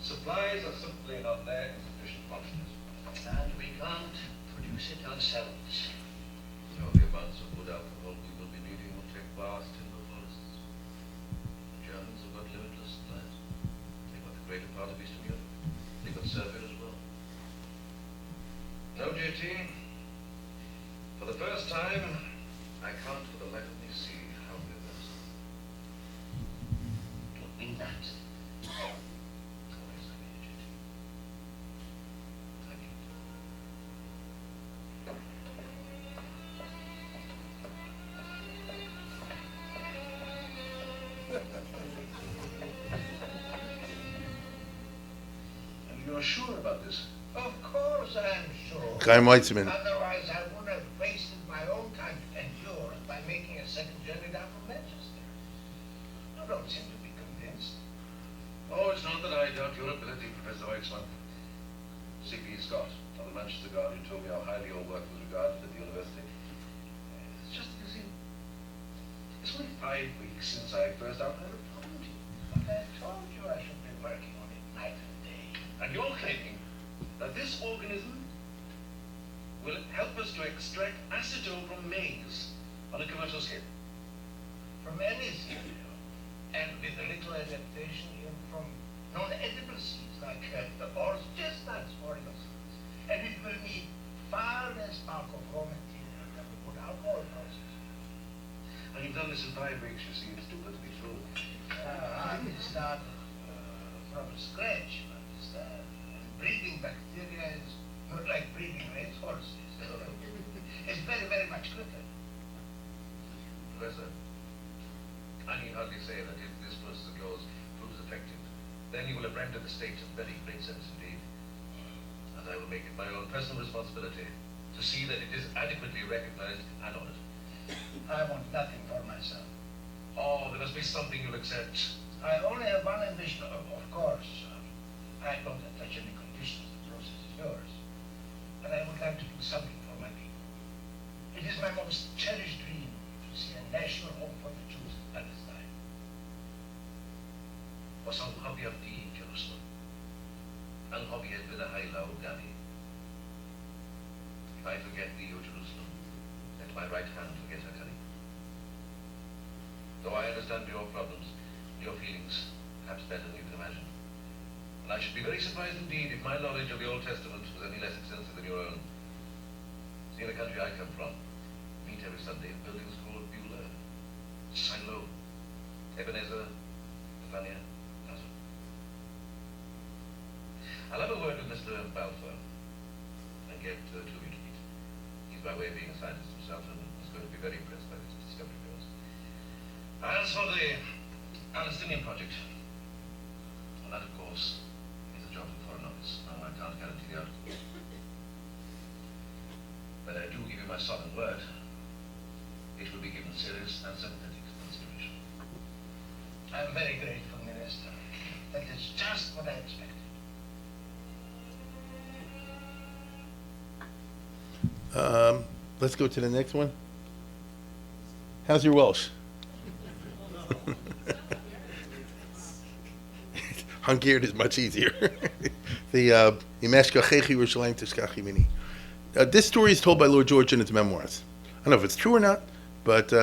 Supplies are simply not there in sufficient quantities. and we can't produce it ourselves. So the amounts of wood alcohol we will be needing will take vast timber forests. The Germans have got limitless supplies. They've got the greater part of Eastern Europe. They've got Serbia as well. No, JT. For the first time, I can't for the life of me see how we're going to. Don't mean that. Always like it, JT. Thank you. And you're sure about this? Of course I'm sure. Chaim Weitzman. Otherwise I wouldn't have wasted my own time to endure by making a second journey down from Manchester. You don't seem to be convinced. Oh, it's not that I doubt your ability, Professor Weitzman. C.P. Scott of the Manchester Guardian told me how highly your work was regarded at the university. It's just, you see, it's only 5 weeks since I first outlined a problem to you. But I told you I should be working on it night and day. And you're claiming that this organism will help us to extract acetone from maize on a commercial scale. From any cereal, and with a little adaptation even from non-edible seeds like the horse chestnuts, for instance. And it will need far less bulk of raw material than the wood alcohol process. And you've done this in 5 weeks, you see. It's too good to be true. I started from scratch, you understand. Breeding bacteria is not like breeding racehorses. It's very, very much quicker. Professor, I need hardly say that if this process of yours proves effective, then you will have rendered the state of very great service indeed. And I will make it my own personal responsibility to see that it is adequately recognized and honored. I want nothing for myself. Oh, there must be something you'll accept. I only have one ambition, of course. I don't attach any conditions. The process is yours. But I would like to do something for my people. It is my most cherished dream to see a national home for the Jews in Palestine. وصل أبيض جرسون أن أبيض بلا هيلا وغاني. If I forget thee, O Jerusalem, let my right hand forget her cunning. Though I understand your problems, your feelings, perhaps better than you can imagine. And I should be very surprised indeed if my knowledge of the Old Testament was any less extensive than your own. See, in the country I come from, meet every Sunday in buildings called Beulah, Shiloh, Ebenezer, Bethania, Nazareth. I'll have a word with Mr. Balfour and get two of you to meet. He's by way of being a scientist himself and is going to be very impressed by this discovery of yours. As for the Palestinian project, well, that, of course, is a job for promise. No, I can't guarantee the outcome. But I do give you my solemn word. It will be given serious and sympathetic consideration. I'm very grateful, Minister. That is just what I expected. Let's go to the next one. How's your Welsh? Hungarian is much easier. This story is told by Lloyd George in his memoirs. I don't know if it's true or not, but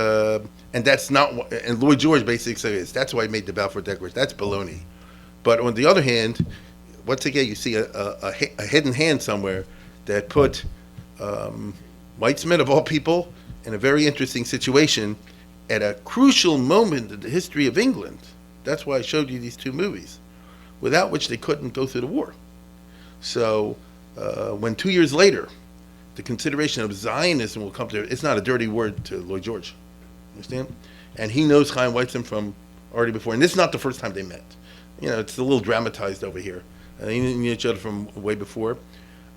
and that's not what, and Lloyd George basically says that's why he made the Balfour Declaration. That's baloney. But on the other hand, once again, you see a hidden hand somewhere that put Weitzman, of all people, in a very interesting situation at a crucial moment in the history of England. That's why I showed you these two movies, without which they couldn't go through the war. So when 2 years later, the consideration of Zionism will come to, it's not a dirty word to Lloyd George, understand? And he knows Chaim Weitzman from already before, and this is not the first time they met. You know, it's a little dramatized over here. They knew each other from way before.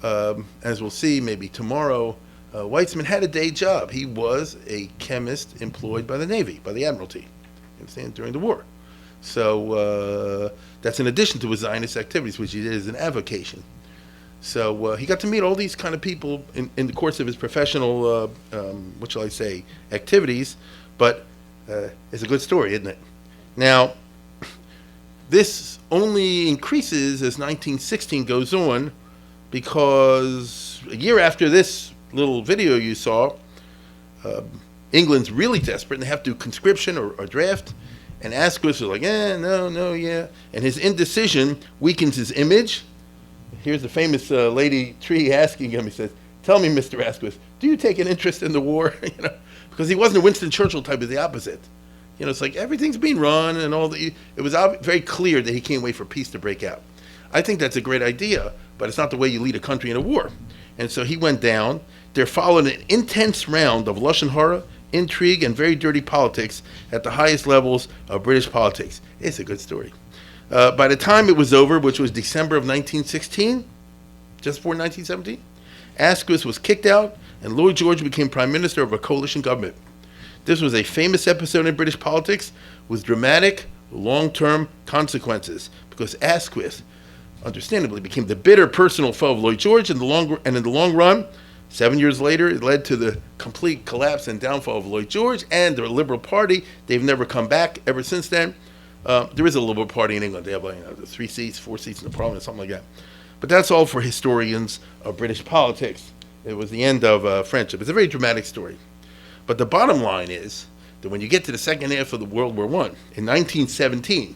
As we'll see, maybe tomorrow, Weitzman had a day job. He was a chemist employed by the Navy, by the Admiralty, you understand, during the war. So that's in addition to his Zionist activities, which he did as an avocation. So he got to meet all these kind of people in the course of his professional, what shall I say, activities. But it's a good story, isn't it? Now, this only increases as 1916 goes on, because a year after this little video you saw, England's really desperate, and they have to do conscription or draft. And Asquith was like, no. And his indecision weakens his image. Here's the famous Lady Tree asking him, he says, "Tell me, Mr. Asquith, do you take an interest in the war?" You know, because he wasn't a Winston Churchill type, of the opposite. You know, it's like everything's being run and all the. It was very clear that he can't wait for peace to break out. I think that's a great idea, but it's not the way you lead a country in a war. And so he went down. There followed an intense round of lashon hara, intrigue, and very dirty politics at the highest levels of British politics. It's a good story. By the time it was over, which was December of 1916, just before 1917, Asquith was kicked out, and Lloyd George became Prime Minister of a coalition government. This was a famous episode in British politics with dramatic, long-term consequences, because Asquith, understandably, became the bitter personal foe of Lloyd George, and in the long run, 7 years later, it led to the complete collapse and downfall of Lloyd George and the Liberal Party. They've never come back ever since then. There is a Liberal Party in England. They have 3 seats, 4 seats in the Parliament, something like that. But that's all for historians of British politics. It was the end of friendship. It's a very dramatic story. But the bottom line is that when you get to the second half of the World War I, in 1917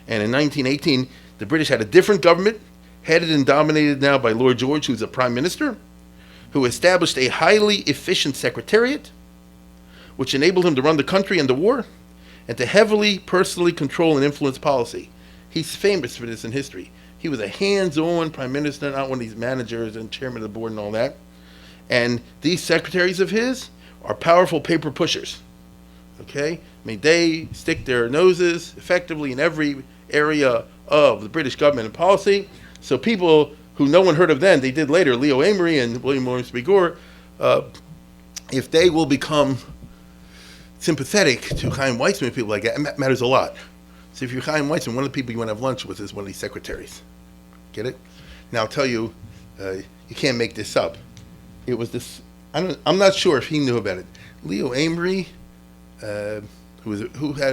and in 1918, the British had a different government, headed and dominated now by Lloyd George, who's a prime minister, who established a highly efficient secretariat, which enabled him to run the country and the war, and to heavily personally control and influence policy. He's famous for this in history. He was a hands-on prime minister, not one of these managers and chairman of the board and all that. And these secretaries of his are powerful paper pushers. Okay? I mean, they stick their noses effectively in every area of the British government and policy. So people who no one heard of then, they did later, Leo Amory and William Morris Begor, if they will become sympathetic to Chaim Weitzman, people like that, it matters a lot. So if you're Chaim Weitzman, one of the people you want to have lunch with is one of these secretaries. Get it? Now I'll tell you, you can't make this up. It was this, I'm not sure if he knew about it. Leo Amory, who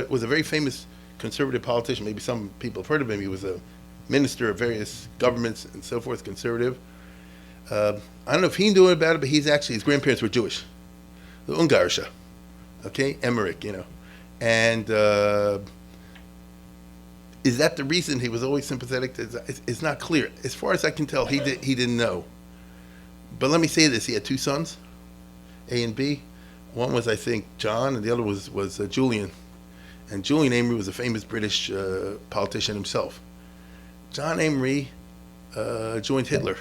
was a very famous conservative politician, maybe some people have heard of him. He was a minister of various governments and so forth, conservative. I don't know if he knew about it, but his grandparents were Jewish. The Ungarische. Okay, Emmerich, you know. And is that the reason he was always sympathetic? It's not clear. As far as I can tell, he didn't know. But let me say this, he had 2 sons, A and B. One was, I think, John, and the other was Julian. And Julian Amory was a famous British politician himself. John Amory joined Hitler.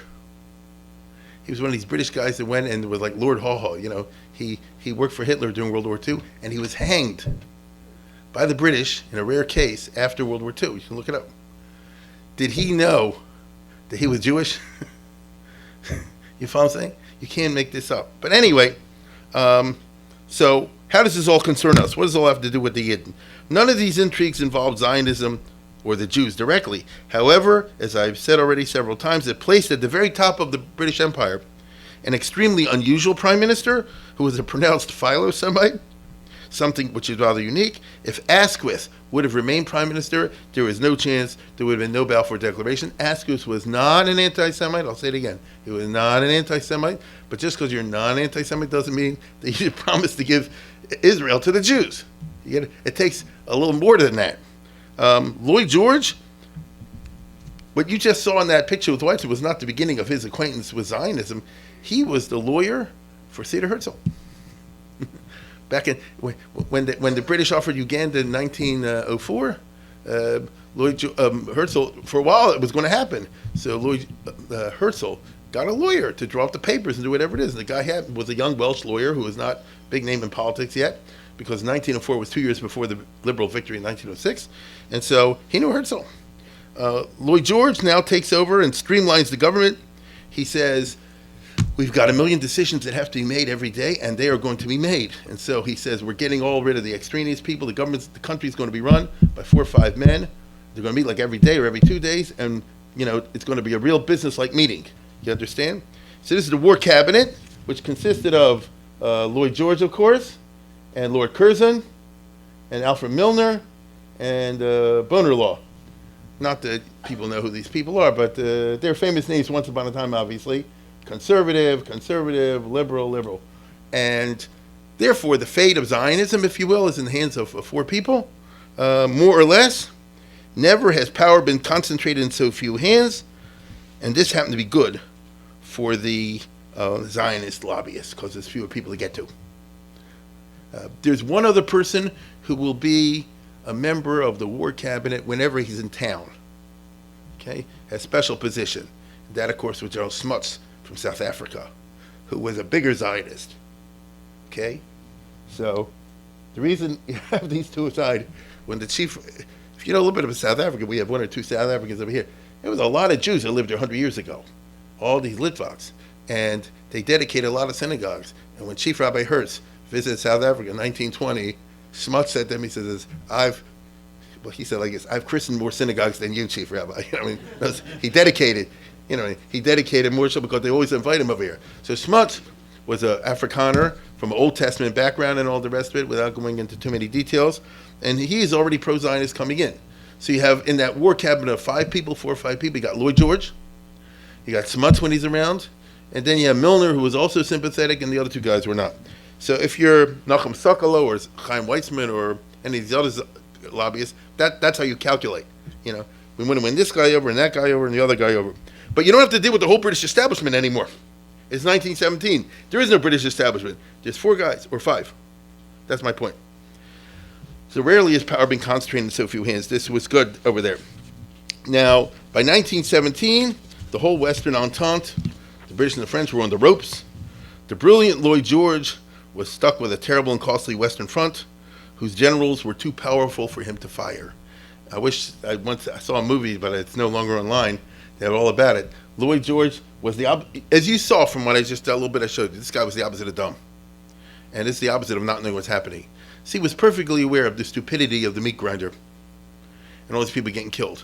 He was one of these British guys that went and was like Lord Haw-Haw, you know. He worked for Hitler during World War II, and he was hanged by the British in a rare case after World War II. You can look it up. Did he know that he was Jewish? You follow what I'm saying? You can't make this up. But anyway, so how does this all concern us? What does it all have to do with the Yidden? None of these intrigues involve Zionism or the Jews directly. However, as I've said already several times, it placed at the very top of the British Empire an extremely unusual prime minister who was a pronounced Philo-Semite, something which is rather unique. If Asquith would have remained prime minister, there was no chance there would have been no Balfour Declaration. Asquith was not an anti-Semite. I'll say it again. He was not an anti-Semite. But just because you're not an anti-Semite doesn't mean that you should promise to give Israel to the Jews. It takes a little more than that. Lloyd George, what you just saw in that picture with Weitzman was not the beginning of his acquaintance with Zionism. He was the lawyer for Theodor Herzl. Back in when the British offered Uganda in 1904, Herzl, for a while it was going to happen. So Lloyd Herzl got a lawyer to draw up the papers and do whatever it is. And the guy was a young Welsh lawyer who was not a big name in politics yet, because 1904 was 2 years before the Liberal victory in 1906. And so he knew Herzl. Lloyd George now takes over and streamlines the government. He says, we've got 1 million decisions that have to be made every day, and they are going to be made. And so he says, we're getting all rid of the extraneous people. The country's going to be run by 4 or 5 men. They're going to meet like every day or every 2 days, and it's going to be a real business-like meeting. You understand? So this is the War Cabinet, which consisted of Lloyd George, of course, and Lord Curzon, and Alfred Milner, and Bonar Law. Not that people know who these people are, but they're famous names once upon a time, obviously. Conservative, liberal. And therefore, the fate of Zionism, if you will, is in the hands of 4 people, more or less. Never has power been concentrated in so few hands, and this happened to be good for the Zionist lobbyists, because there's fewer people to get to. There's one other person who will be a member of the War Cabinet whenever he's in town. Okay, has special position. That, of course, was General Smuts from South Africa, who was a bigger Zionist. Okay, so the reason you have these two aside, when the chief, if you know a little bit about South Africa, we have 1 or 2 South Africans over here. There was a lot of Jews that lived there 100 years ago, all these Litvaks, and they dedicated a lot of synagogues. And when Chief Rabbi Hertz visited South Africa in 1920, Smuts said to him, he says, I've christened more synagogues than you, Chief Rabbi. He dedicated more so because they always invite him over here. So Smuts was an Afrikaner from an Old Testament background and all the rest of it, without going into too many details. And he is already pro-Zionist coming in. So you have in that War Cabinet of 4 or 5 people, you got Lloyd George, you got Smuts when he's around, and then you have Milner, who was also sympathetic, and the other 2 guys were not. So if you're Nachum Sokolow or Chaim Weitzman or any of these other lobbyists, that's how you calculate. We want to win this guy over and that guy over and the other guy over. But you don't have to deal with the whole British establishment anymore. It's 1917. There is no British establishment. There's 4 guys, or 5. That's my point. So rarely has power been concentrated in so few hands. This was good over there. Now, by 1917, the whole Western Entente, the British and the French, were on the ropes. The brilliant Lloyd George was stuck with a terrible and costly Western Front, whose generals were too powerful for him to fire. I saw a movie, but it's no longer online. They have all about it. Lloyd George was as you saw from what I showed you, this guy was the opposite of dumb. And it's the opposite of not knowing what's happening. See, he was perfectly aware of the stupidity of the meat grinder and all these people getting killed.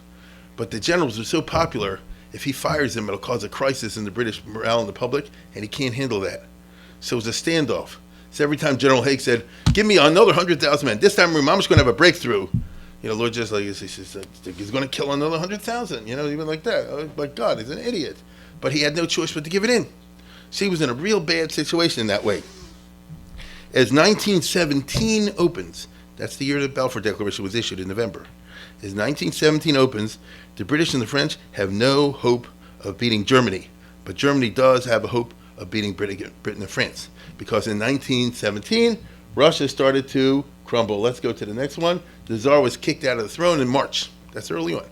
But the generals are so popular, if he fires them, it'll cause a crisis in the British morale in the public, and he can't handle that. So it was a standoff. So every time General Haig said, give me another 100,000 men, this time I'm just going to have a breakthrough. Lloyd just he says, he's going to kill another 100,000, even like that. Oh, my God, he's an idiot. But he had no choice but to give it in. So he was in a real bad situation in that way. As 1917 opens, that's the year the Balfour Declaration was issued in November. As 1917 opens, the British and the French have no hope of beating Germany. But Germany does have a hope of beating Britain and France. Because in 1917, Russia started to crumble. Let's go to the next one. The Tsar was kicked out of the throne in March. That's early on.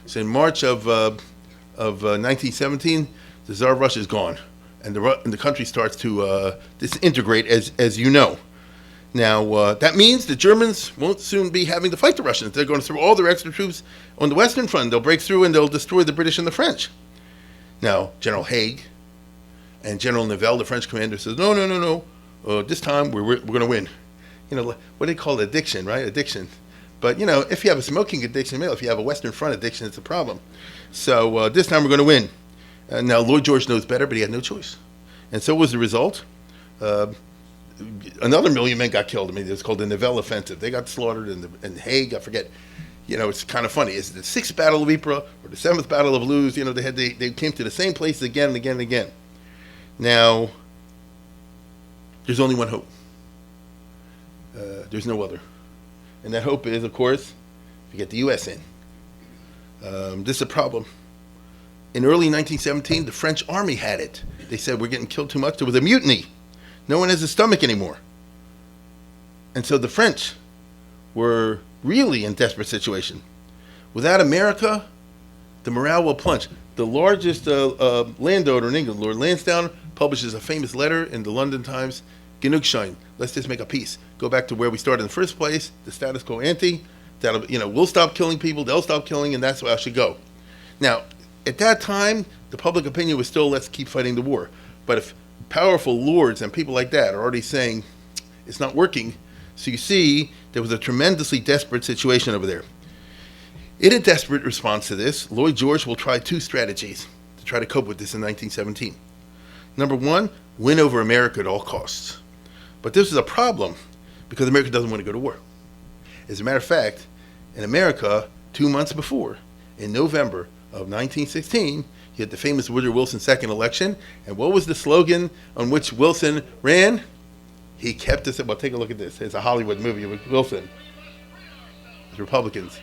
So in March of 1917, the Tsar of Russia is gone. And the country starts to disintegrate, as you know. Now, that means the Germans won't soon be having to fight the Russians. They're going to throw all their extra troops on the Western Front. They'll break through and they'll destroy the British and the French. Now, General Haig and General Nivelle, the French commander, says, no. This time we're going to win. You know, what they call it, addiction, right? Addiction. But, you know, if you have a smoking addiction, if you have a Western Front addiction, it's a problem. So this time we're going to win. Now, Lloyd George knows better, but he had no choice. And so was the result. Another million men got killed. I mean, it was called the Nivelle Offensive. They got slaughtered, and Haig, I forget. You know, it's kind of funny. Is it the 6th Battle of Ypres or the 7th Battle of Loos? You know, they came to the same places again and again and again. Now, there's only one hope. There's no other. And that hope is, of course, to get the U.S. in. This is a problem. In early 1917, the French army had it. They said, we're getting killed too much. There was a mutiny. No one has a stomach anymore. And so the French were really in desperate situation. Without America, the morale will plunge. The largest landowner in England, Lord Lansdowne, publishes a famous letter in the London Times, Genugschein, let's just make a peace. Go back to where we started in the first place, the status quo ante. That'll, you know, we'll stop killing people, they'll stop killing, and that's how it should go. Now, at that time, the public opinion was still, let's keep fighting the war. But if powerful lords and people like that are already saying it's not working, so you see there was a tremendously desperate situation over there. In a desperate response to this, Lloyd George will try 2 strategies to try to cope with this in 1917. Number 1, win over America at all costs. But this is a problem because America doesn't want to go to war. As a matter of fact, in America, 2 months before, in November of 1916, you had the famous Woodrow Wilson second election. And what was the slogan on which Wilson ran? He kept us, well, take a look at this. It's a Hollywood movie with Wilson. It's Republicans.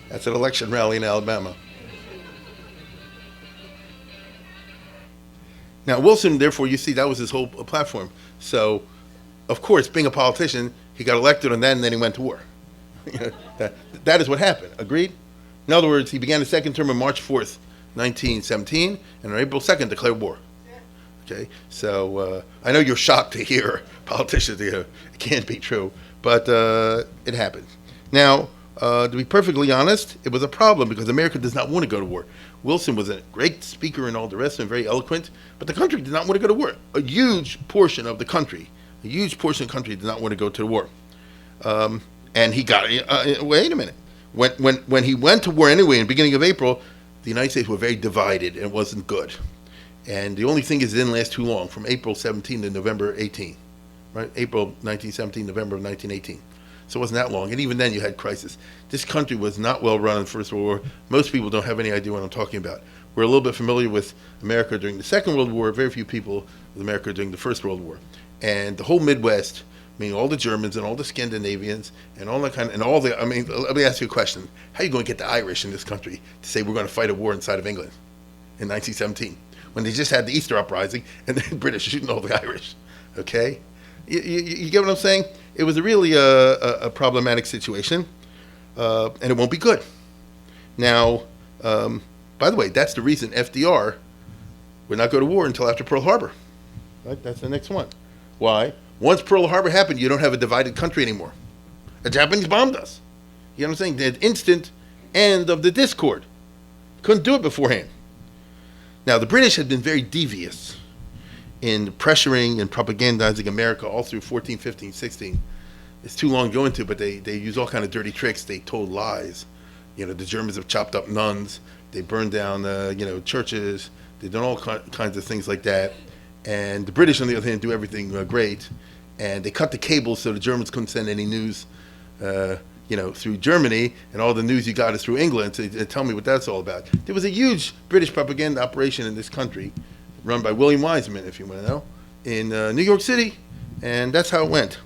That's an election rally in Alabama. Now, Wilson, therefore, you see, that was his whole platform. So, of course, being a politician, he got elected on that, and then he went to war. That is what happened. Agreed? In other words, he began his second term on March 4th, 1917, and on April 2nd declared war. Okay? So, I know you're shocked to hear politicians, it can't be true, but it happened. Now, to be perfectly honest, it was a problem because America does not want to go to war. Wilson was a great speaker and all the rest and very eloquent, but the country did not want to go to war. A huge portion of the country did not want to go to war. And he got, wait a minute. When he went to war anyway in the beginning of April, the United States were very divided and it wasn't good. And the only thing is it didn't last too long, from April 17 to November 18, right? April 1917, November of 1918. So it wasn't that long. And even then you had crisis. This country was not well run in the First World War. Most people don't have any idea what I'm talking about. We're a little bit familiar with America during the Second World War, very few people with America during the First World War. And the whole Midwest, meaning all the Germans and all the Scandinavians and all that kind of, and all the, I mean, let me ask you a question. How are you going to get the Irish in this country to say we're going to fight a war inside of England in 1917 when they just had the Easter Uprising and the British shooting all the Irish? Okay? You get what I'm saying? It was really a problematic situation, and it won't be good. Now, by the way, that's the reason FDR would not go to war until after Pearl Harbor. Right? That's the next one. Why? Once Pearl Harbor happened, you don't have a divided country anymore. The Japanese bombed us. You know what I'm saying? The instant end of the discord. Couldn't do it beforehand. Now, the British had been very devious. in pressuring and propagandizing America all through 14, 15, 16. It's too long to go into, but they use all kind of dirty tricks. They told lies. The Germans have chopped up nuns. They burned down, churches. They've done all kinds of things like that. And the British, on the other hand, do everything great. And they cut the cables so the Germans couldn't send any news, through Germany. And all the news you got is through England. So tell me what that's all about. There was a huge British propaganda operation in this country, run by William Weitzman, if you want to know, in New York City. And that's how it went.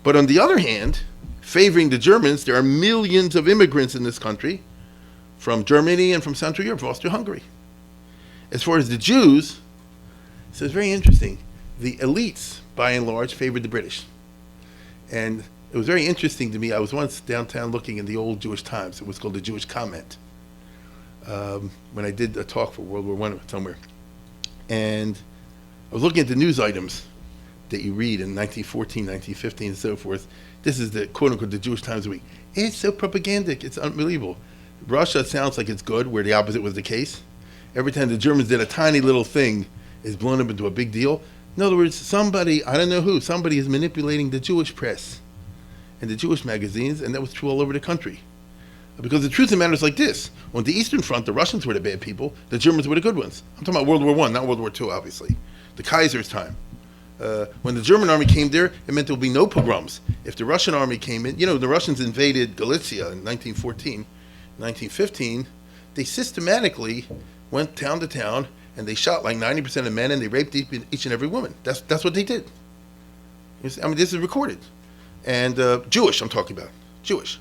But on the other hand, favoring the Germans, there are millions of immigrants in this country from Germany and from Central Europe, from Austria-Hungary. As far as the Jews, so it's very interesting. The elites, by and large, favored the British. And it was very interesting to me. I was once downtown looking in the old Jewish Times. It was called the Jewish Comment. When I did a talk for World War I somewhere. And I was looking at the news items that you read in 1914, 1915, and so forth. This is the quote-unquote the Jewish Times of the week. It's so propagandic. It's unbelievable. Russia sounds like it's good, where the opposite was the case. Every time the Germans did a tiny little thing, it's blown up into a big deal. In other words, somebody, I don't know who, somebody is manipulating the Jewish press and the Jewish magazines, and that was true all over the country. Because the truth of the matter is like this. On the Eastern Front, the Russians were the bad people, the Germans were the good ones. I'm talking about World War I, not World War II, obviously. The Kaiser's time. When the German army came there, it meant there would be no pogroms. If the Russian army came in, the Russians invaded Galicia in 1914, 1915, they systematically went town to town, and they shot like 90% of men, and they raped each and every woman. That's what they did. This is recorded. And Jewish, I'm talking about. Jewish.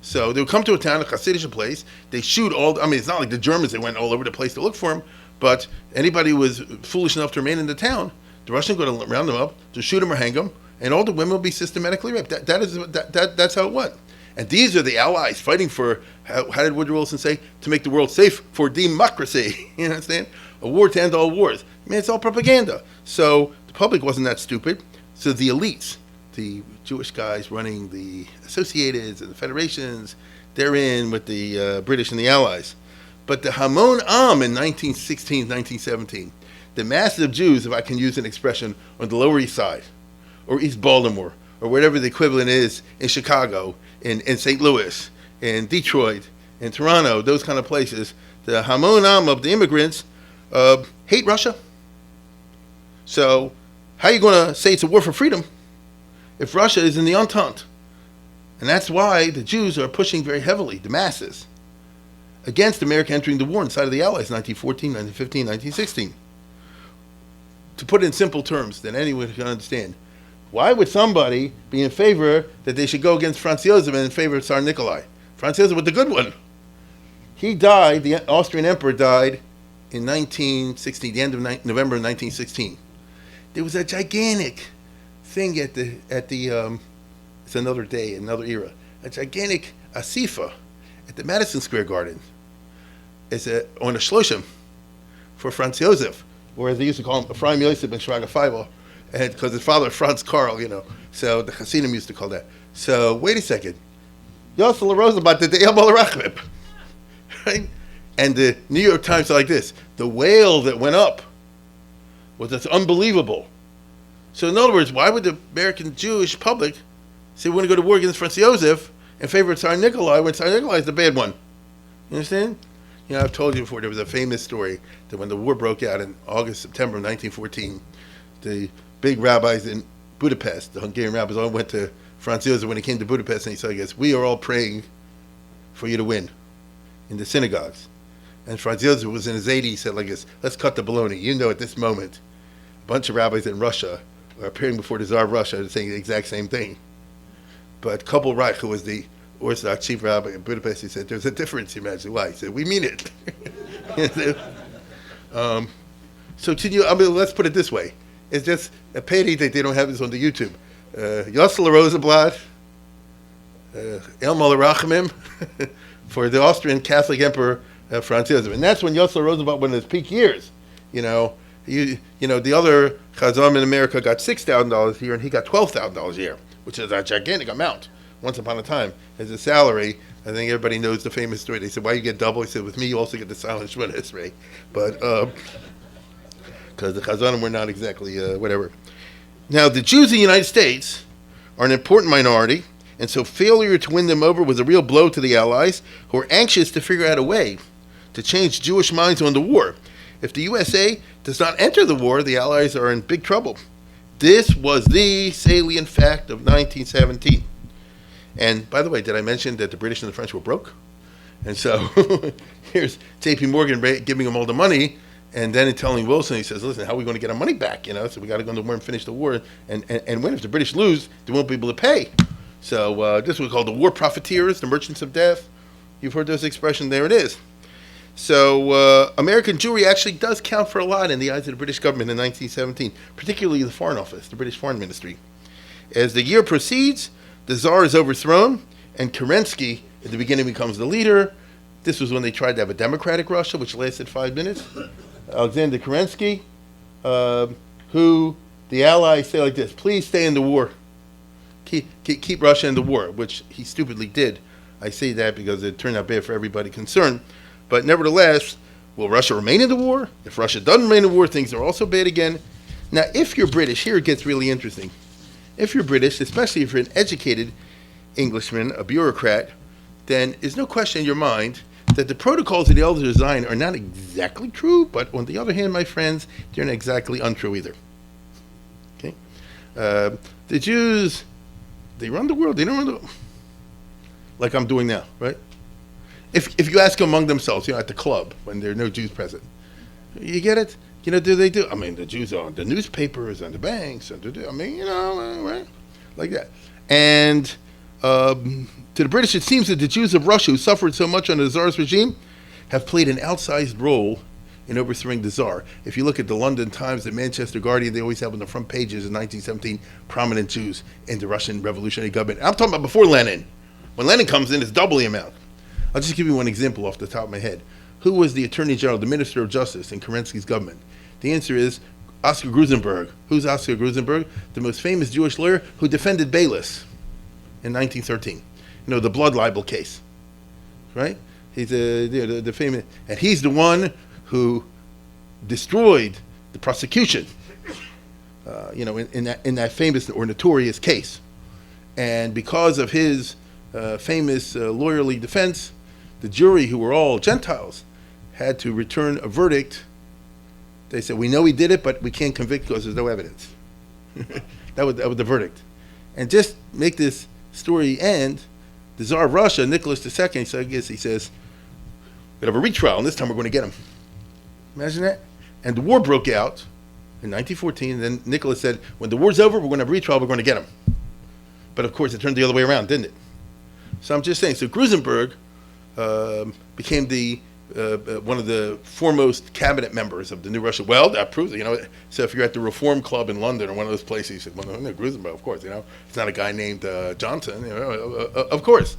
So they would come to a town, a Hasidic place, they shoot it's not like the Germans, they went all over the place to look for them, but anybody who was foolish enough to remain in the town, the Russians would go to round them up, to shoot them or hang them, and all the women would be systematically raped. That's how it went. And these are the allies fighting for, how did Woodrow Wilson say, to make the world safe for democracy. You understand? A war to end all wars. It's all propaganda. So the public wasn't that stupid. So the elites, the Jewish guys running the Associateds and the Federations, they're in with the British and the Allies. But the Hamon Am in 1916, 1917, the masses of Jews, if I can use an expression, on the Lower East Side, or East Baltimore, or whatever the equivalent is in Chicago, in St. Louis, in Detroit, in Toronto, those kind of places, the Hamon Am of the immigrants hate Russia. So how are you going to say it's a war for freedom if Russia is in the Entente? And that's why the Jews are pushing very heavily, the masses, against America entering the war inside of the Allies, 1914, 1915, 1916. To put it in simple terms that anyone can understand, why would somebody be in favor that they should go against Franz Josef and in favor of Tsar Nikolai? Franz Josef was the good one. He died, the Austrian emperor died in 1916, the end of November 1916. There was a gigantic thing at the it's another day, another era, a gigantic asifa at the Madison Square Garden. It's on a shloshim for Franz Josef, or as they used to call him, Ephraim Yosef ben Shraga Feivel, and because his father, Franz Karl, so the Hasidim used to call that. So wait a second, Yosef Rosenblatt did the El Malachim, right? And the New York Times are like this: the wail that went up was just unbelievable. So in other words, why would the American Jewish public say we're going to go to war against Franz Josef in favor of Tsar Nikolai when Tsar Nikolai is the bad one? You understand? I've told you before, there was a famous story that when the war broke out in September of 1914, the big rabbis in Budapest, the Hungarian rabbis, all went to Franz Josef when he came to Budapest, and he said, I guess, we are all praying for you to win in the synagogues. And Franz Josef was in his 80s, he said like this, let's cut the baloney. At this moment, a bunch of rabbis in Russia are appearing before the Tsar of Russia saying the exact same thing. But Kabul Reich, who was the Orthodox chief rabbi in Budapest, he said, there's a difference, you imagine. Why? He said, we mean it. So let's put it this way. It's just a pity that they don't have this on the YouTube. Yossel Rosenblatt, El Malachimim, for the Austrian Catholic Emperor Franz Josef. And that's when Yossel Rosenblatt was in his peak years. The other Chazam in America got $6,000 a year, and he got $12,000 a year, which is a gigantic amount. Once upon a time, as a salary, I think everybody knows the famous story. They said, why you get double? He said, with me, you also get the silent Shemona Esrei. But because the Chazanim were not exactly whatever. Now, the Jews in the United States are an important minority, and so failure to win them over was a real blow to the Allies, who were anxious to figure out a way to change Jewish minds on the war. If the USA does not enter the war, the Allies are in big trouble. This was the salient fact of 1917. And by the way, did I mention that the British and the French were broke? And so here's J.P. Morgan giving them all the money, and then telling Wilson, he says, listen, how are we going to get our money back? So we got to go to war and finish the war and win. If the British lose, they won't be able to pay. So this was called the war profiteers, the merchants of death. You've heard those expressions. There it is. So American Jewry actually does count for a lot in the eyes of the British government in 1917, particularly the Foreign Office, the British Foreign Ministry. As the year proceeds, the Tsar is overthrown, and Kerensky at the beginning becomes the leader. This was when they tried to have a democratic Russia, which lasted 5 minutes. Alexander Kerensky, who the Allies say like this, please stay in the war. Keep Russia in the war, which he stupidly did. I say that because it turned out bad for everybody concerned. But nevertheless, will Russia remain in the war? If Russia doesn't remain in the war, things are also bad again. Now, if you're British, here it gets really interesting. If you're British, especially if you're an educated Englishman, a bureaucrat, then there's no question in your mind that the protocols of the elder design are not exactly true, but on the other hand, my friends, they're not exactly untrue either. Okay? The Jews, they run the world. They don't run the world. Like I'm doing now, right? If you ask them among themselves, at the club, when there are no Jews present, you get it? Do they do? I mean, the Jews are on the newspapers and the banks, and right? Like that. And to the British, it seems that the Jews of Russia, who suffered so much under the Tsar's regime, have played an outsized role in overthrowing the Tsar. If you look at the London Times, the Manchester Guardian, they always have on the front pages in 1917 prominent Jews in the Russian revolutionary government. I'm talking about before Lenin. When Lenin comes in, it's double the amount. I'll just give you one example off the top of my head. Who was the Attorney General, the Minister of Justice in Kerensky's government? The answer is Oscar Grusenberg. Who's Oscar Grusenberg? The most famous Jewish lawyer who defended Bayless in 1913. The blood libel case, right? He's the famous, and he's the one who destroyed the prosecution, in that famous or notorious case. And because of his famous lawyerly defense, the jury, who were all Gentiles, had to return a verdict. They said, we know he did it, but we can't convict because there's no evidence. that was the verdict. And just make this story end, the Tsar of Russia, Nicholas II, so I guess he says, we have a retrial, and this time we're going to get him. Imagine that. And the war broke out in 1914, and then Nicholas said, when the war's over, we're going to have a retrial, we're going to get him. But of course, it turned the other way around, didn't it? So I'm just saying, so Grusenberg became one of the foremost cabinet members of the new Russia. Well, that proves it, So if you're at the Reform Club in London or one of those places, you say, well, no, Grusenberg, of course, It's not a guy named Johnson, of course.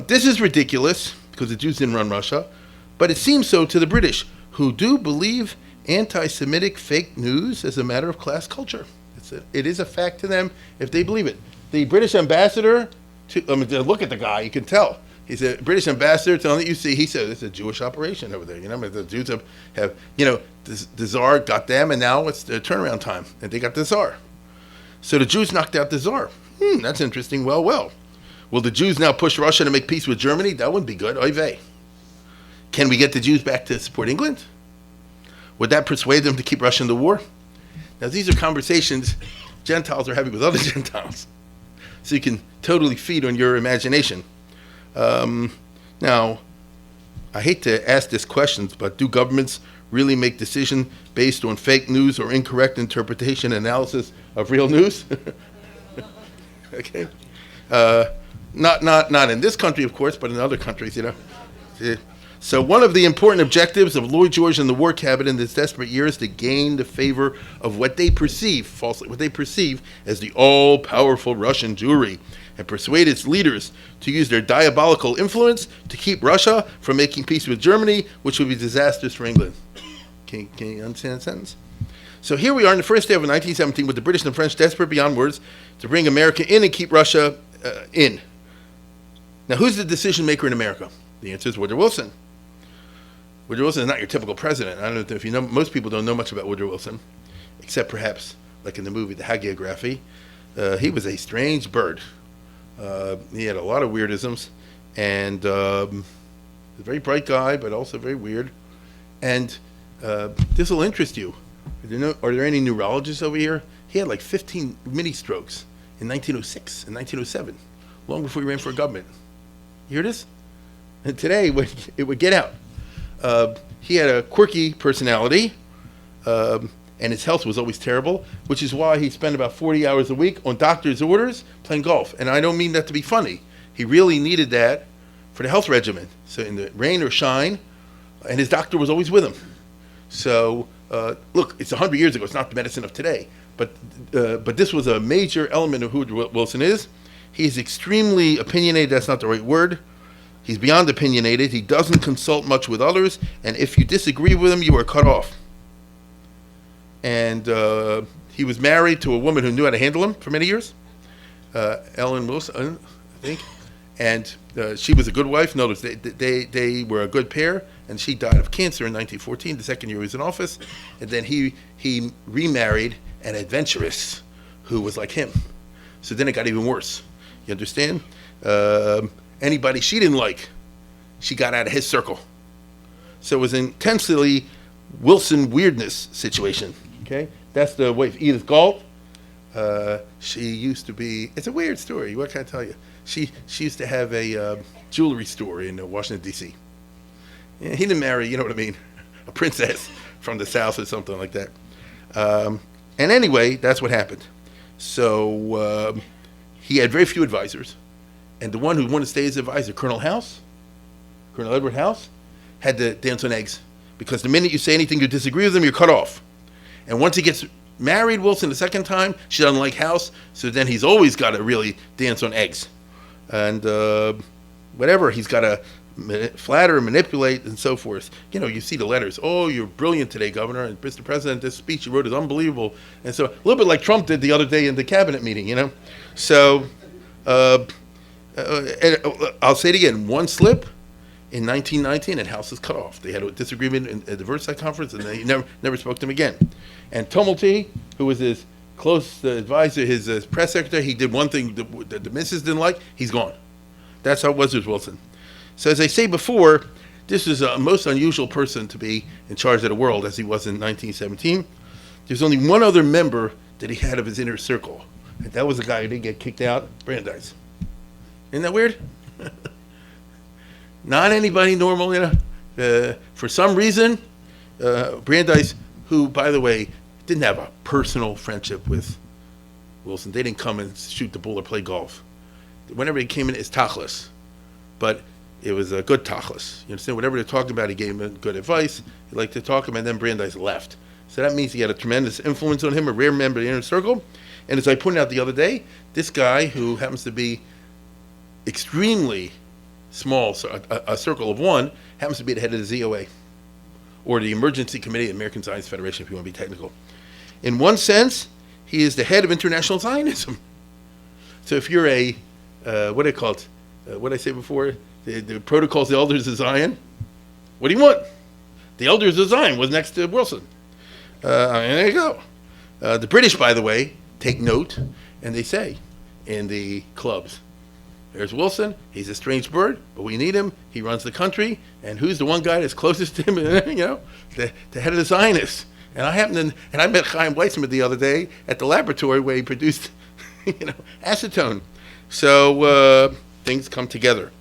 This is ridiculous because the Jews didn't run Russia, but it seems so to the British, who do believe anti-Semitic fake news as a matter of class culture. It is a fact to them if they believe it. The British ambassador, look at the guy, you can tell. He's a British ambassador telling that he said it's a Jewish operation over there. The Jews have the Tsar got them, and now it's their turnaround time, and they got the Tsar. So the Jews knocked out the Tsar. That's interesting. Well. Will the Jews now push Russia to make peace with Germany? That wouldn't be good. Oy vey. Can we get the Jews back to support England? Would that persuade them to keep Russia in the war? Now, these are conversations Gentiles are having with other Gentiles. So you can totally feed on your imagination. Now, I hate to ask this question, but do governments really make decisions based on fake news or incorrect interpretation and analysis of real news? Okay. Not in this country, of course, but in other countries, So one of the important objectives of Lloyd George and the War Cabinet in this desperate year is to gain the favor of what they perceive as the all-powerful Russian Jewry, and persuade its leaders to use their diabolical influence to keep Russia from making peace with Germany, which would be disastrous for England. Can you understand that sentence? So here we are in the first day of 1917 with the British and the French desperate beyond words to bring America in and keep Russia in. Now, who's the decision maker in America? The answer is Woodrow Wilson. Woodrow Wilson is not your typical president. I don't know if you know. Most people don't know much about Woodrow Wilson, except perhaps like in the movie The Hagiography. He was a strange bird. He had a lot of weirdisms, and a very bright guy, but also very weird. And this will interest you. Are there any neurologists over here? He had like 15 mini strokes in 1906 and 1907, long before he ran for government. You hear this? And today it would get out. He had a quirky personality, and his health was always terrible, which is why he spent about 40 hours a week on doctor's orders playing golf. And I don't mean that to be funny. He really needed that for the health regimen. So in the rain or shine, and his doctor was always with him. So look, it's 100 years ago. It's not the medicine of today. But this was a major element of who Wilson is. He's extremely opinionated. That's not the right word. He's beyond opinionated. He doesn't consult much with others. And if you disagree with him, you are cut off. And he was married to a woman who knew how to handle him for many years, Ellen Wilson, I think. And she was a good wife. Notice they were a good pair. And she died of cancer in 1914, the second year he was in office. And then he remarried an adventuress who was like him. So then it got even worse. You understand? Anybody she didn't like, she got out of his circle. So it was an intensely Wilson weirdness situation. Okay, that's the wife, Edith Galt. She used to be. It's a weird story. What can I tell you? She used to have a jewelry store in Washington D.C. Yeah, he didn't marry. You know what I mean? A princess from the South or something like that. And anyway, that's what happened. So he had very few advisors. And the one who wanted to stay as advisor, Colonel Edward House, had to dance on eggs. Because the minute you say anything to disagree with him, you're cut off. And once he gets married, Wilson, the second time, she doesn't like House, so then he's always got to really dance on eggs. And whatever, he's got to flatter, manipulate, and so forth. You know, you see the letters. Oh, you're brilliant today, Governor. And Mr. President, this speech you wrote is unbelievable. And so a little bit like Trump did the other day in the cabinet meeting, you know. So I'll say it again, one slip in 1919 and House is cut off. They had a disagreement at the Versailles conference and they never spoke to him again. And Tumulty, who was his close advisor, his press secretary, he did one thing that the missus didn't like, he's gone. That's how it was with Wilson. So as I say before, this is a most unusual person to be in charge of the world as he was in 1917. There's only one other member that he had of his inner circle. And that was the guy who didn't get kicked out, Brandeis. Isn't that weird? Not anybody normal, you know. For some reason, Brandeis, who, by the way, didn't have a personal friendship with Wilson. They didn't come and shoot the bull or play golf. Whenever he came in, it's tachlis. But it was a good tachlis. You understand? Whatever they're talking about, he gave him good advice. He liked to talk to him, and then Brandeis left. So that means he had a tremendous influence on him, a rare member of the inner circle. And as I pointed out the other day, this guy, who happens to be extremely small, so a circle of one, happens to be the head of the ZOA, or the Emergency Committee of the American Zionist Federation, if you want to be technical. In one sense, he is the head of international Zionism. So if you're a, what do they call it? What did I say before? The Protocols of the Elders of Zion. What do you want? The Elders of Zion was next to Wilson. There you go. The British, by the way, take note, and they say in the clubs, there's Wilson, he's a strange bird, but we need him, he runs the country, and who's the one guy that's closest to him, you know, the head of the Zionists. And I met Chaim Weitzman the other day at the laboratory where he produced, you know, acetone. So things come together.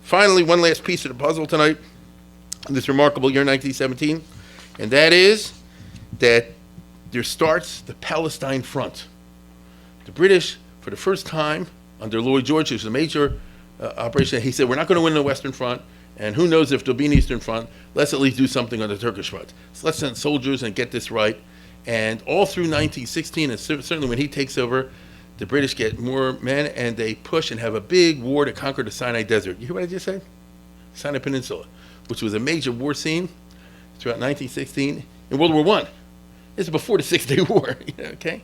Finally, one last piece of the puzzle tonight, in this remarkable year 1917, and that is that there starts the Palestine Front. The British, for the first time, under Lloyd George, it was a major operation. He said, we're not going to win the Western Front, and who knows if there'll be an Eastern Front. Let's at least do something on the Turkish Front. So let's send soldiers and get this right. And all through 1916, and certainly when he takes over, the British get more men, and they push and have a big war to conquer the Sinai Desert. You hear what I just said? Sinai Peninsula, which was a major war scene throughout 1916 in World War I. This is before the Six-Day War, okay?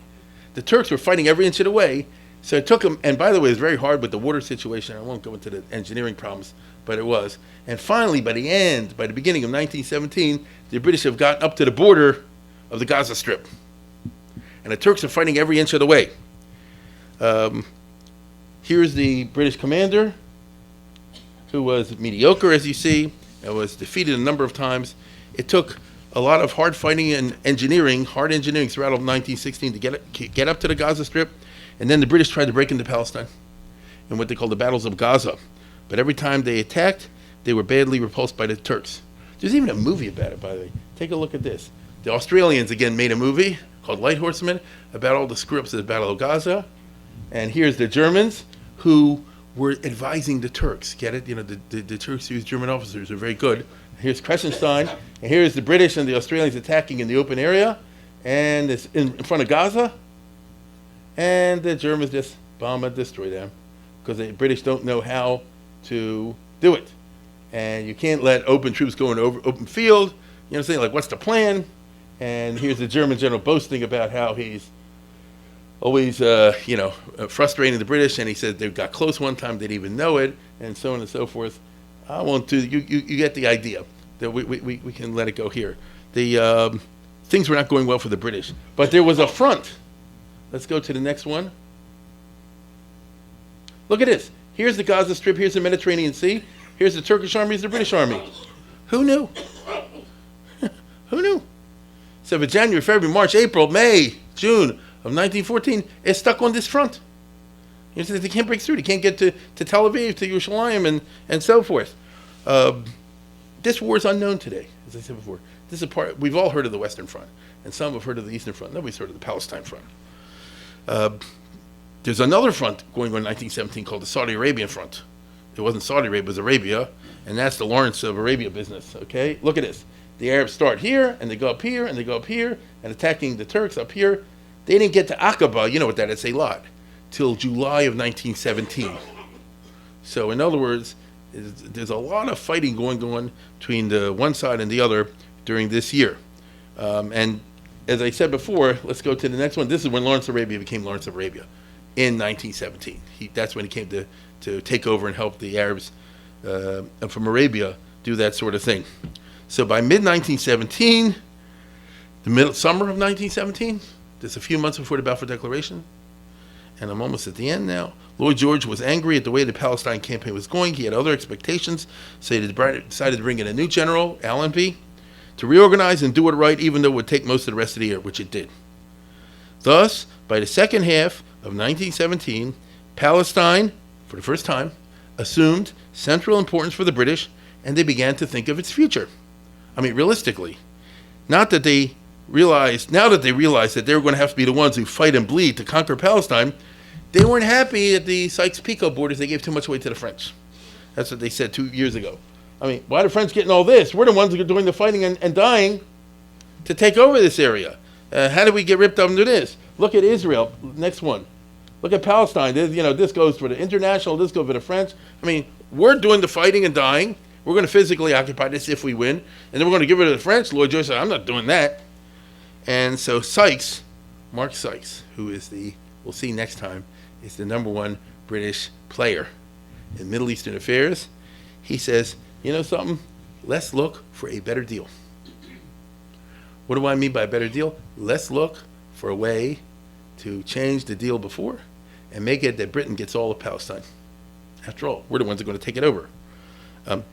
The Turks were fighting every inch of the way, So it took them, and by the way, it was very hard with the water situation. I won't go into the engineering problems, but it was. And finally, by the beginning of 1917, the British have gotten up to the border of the Gaza Strip. And the Turks are fighting every inch of the way. Here's the British commander, who was mediocre, as you see, and was defeated a number of times. It took a lot of hard fighting and engineering, hard engineering throughout 1916 to get up to the Gaza Strip. And then the British tried to break into Palestine in what they call the battles of Gaza. But every time they attacked, they were badly repulsed by the Turks. There's even a movie about it, by the way. Take a look at this. The Australians, again, made a movie called Light Horsemen about all the screw-ups of the Battle of Gaza. And here's the Germans who were advising the Turks. Get it? You know, the Turks, these German officers are very good. Here's Kressenstein, and here's the British and the Australians attacking in the open area, and it's in front of Gaza. And the Germans just bomb and destroy them because the British don't know how to do it. And you can't let open troops go in open field. You know what I'm saying? Like, what's the plan? And here's the German general boasting about how he's always, frustrating the British. And he said they got close one time, they didn't even know it, and so on and so forth. I won't do. You get the idea. That we can let it go here. The things were not going well for the British, but there was a front. Let's go to the next one. Look at this. Here's the Gaza Strip. Here's the Mediterranean Sea. Here's the Turkish army. Here's the British army. Who knew? Who knew? So for January, February, March, April, May, June of 1914, it's stuck on this front. You know, they can't break through. They can't get to Tel Aviv, to Yerushalayim, and so forth. This war is unknown today, as I said before. This is a part, we've all heard of the Western Front, and some have heard of the Eastern Front. Nobody's heard of the Palestine Front. There's another front going on in 1917 called the Saudi Arabian Front. It wasn't Saudi Arabia, it was Arabia, and that's the Lawrence of Arabia business, okay? Look at this. The Arabs start here, and they go up here, and they go up here, and attacking the Turks up here. They didn't get to Aqaba, you know what that is, Eilat, till July of 1917. So in other words, there's a lot of fighting going on between the one side and the other during this year. And as I said before, let's go to the next one. This is when Lawrence of Arabia became Lawrence of Arabia in 1917. That's when he came to take over and help the Arabs from Arabia do that sort of thing. So by mid-1917, summer of 1917, just a few months before the Balfour Declaration, and I'm almost at the end now, Lloyd George was angry at the way the Palestine campaign was going. He had other expectations, so he decided to bring in a new general, Allenby, to reorganize and do it right, even though it would take most of the rest of the year, which it did. Thus, by the second half of 1917, Palestine, for the first time, assumed central importance for the British, and they began to think of its future. I mean, realistically. Now that they realized that they were going to have to be the ones who fight and bleed to conquer Palestine, they weren't happy at the Sykes-Picot borders. They gave too much away to the French. That's what they said 2 years ago. I mean, why are the French getting all this? We're the ones who are doing the fighting and dying to take over this area. How did we get ripped up into this? Look at Israel. Next one. Look at Palestine. This goes for the international. This goes for the French. I mean, we're doing the fighting and dying. We're going to physically occupy this if we win. And then we're going to give it to the French. Lloyd George said, I'm not doing that. And so Mark Sykes, who is we'll see next time, is the #1 British player in Middle Eastern affairs. He says, you know something? Let's look for a better deal. What do I mean by a better deal? Let's look for a way to change the deal before and make it that Britain gets all of Palestine. After all, we're the ones that are going to take it over.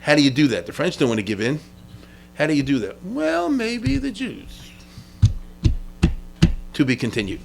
How do you do that? The French don't want to give in. How do you do that? Well, maybe the Jews. To be continued.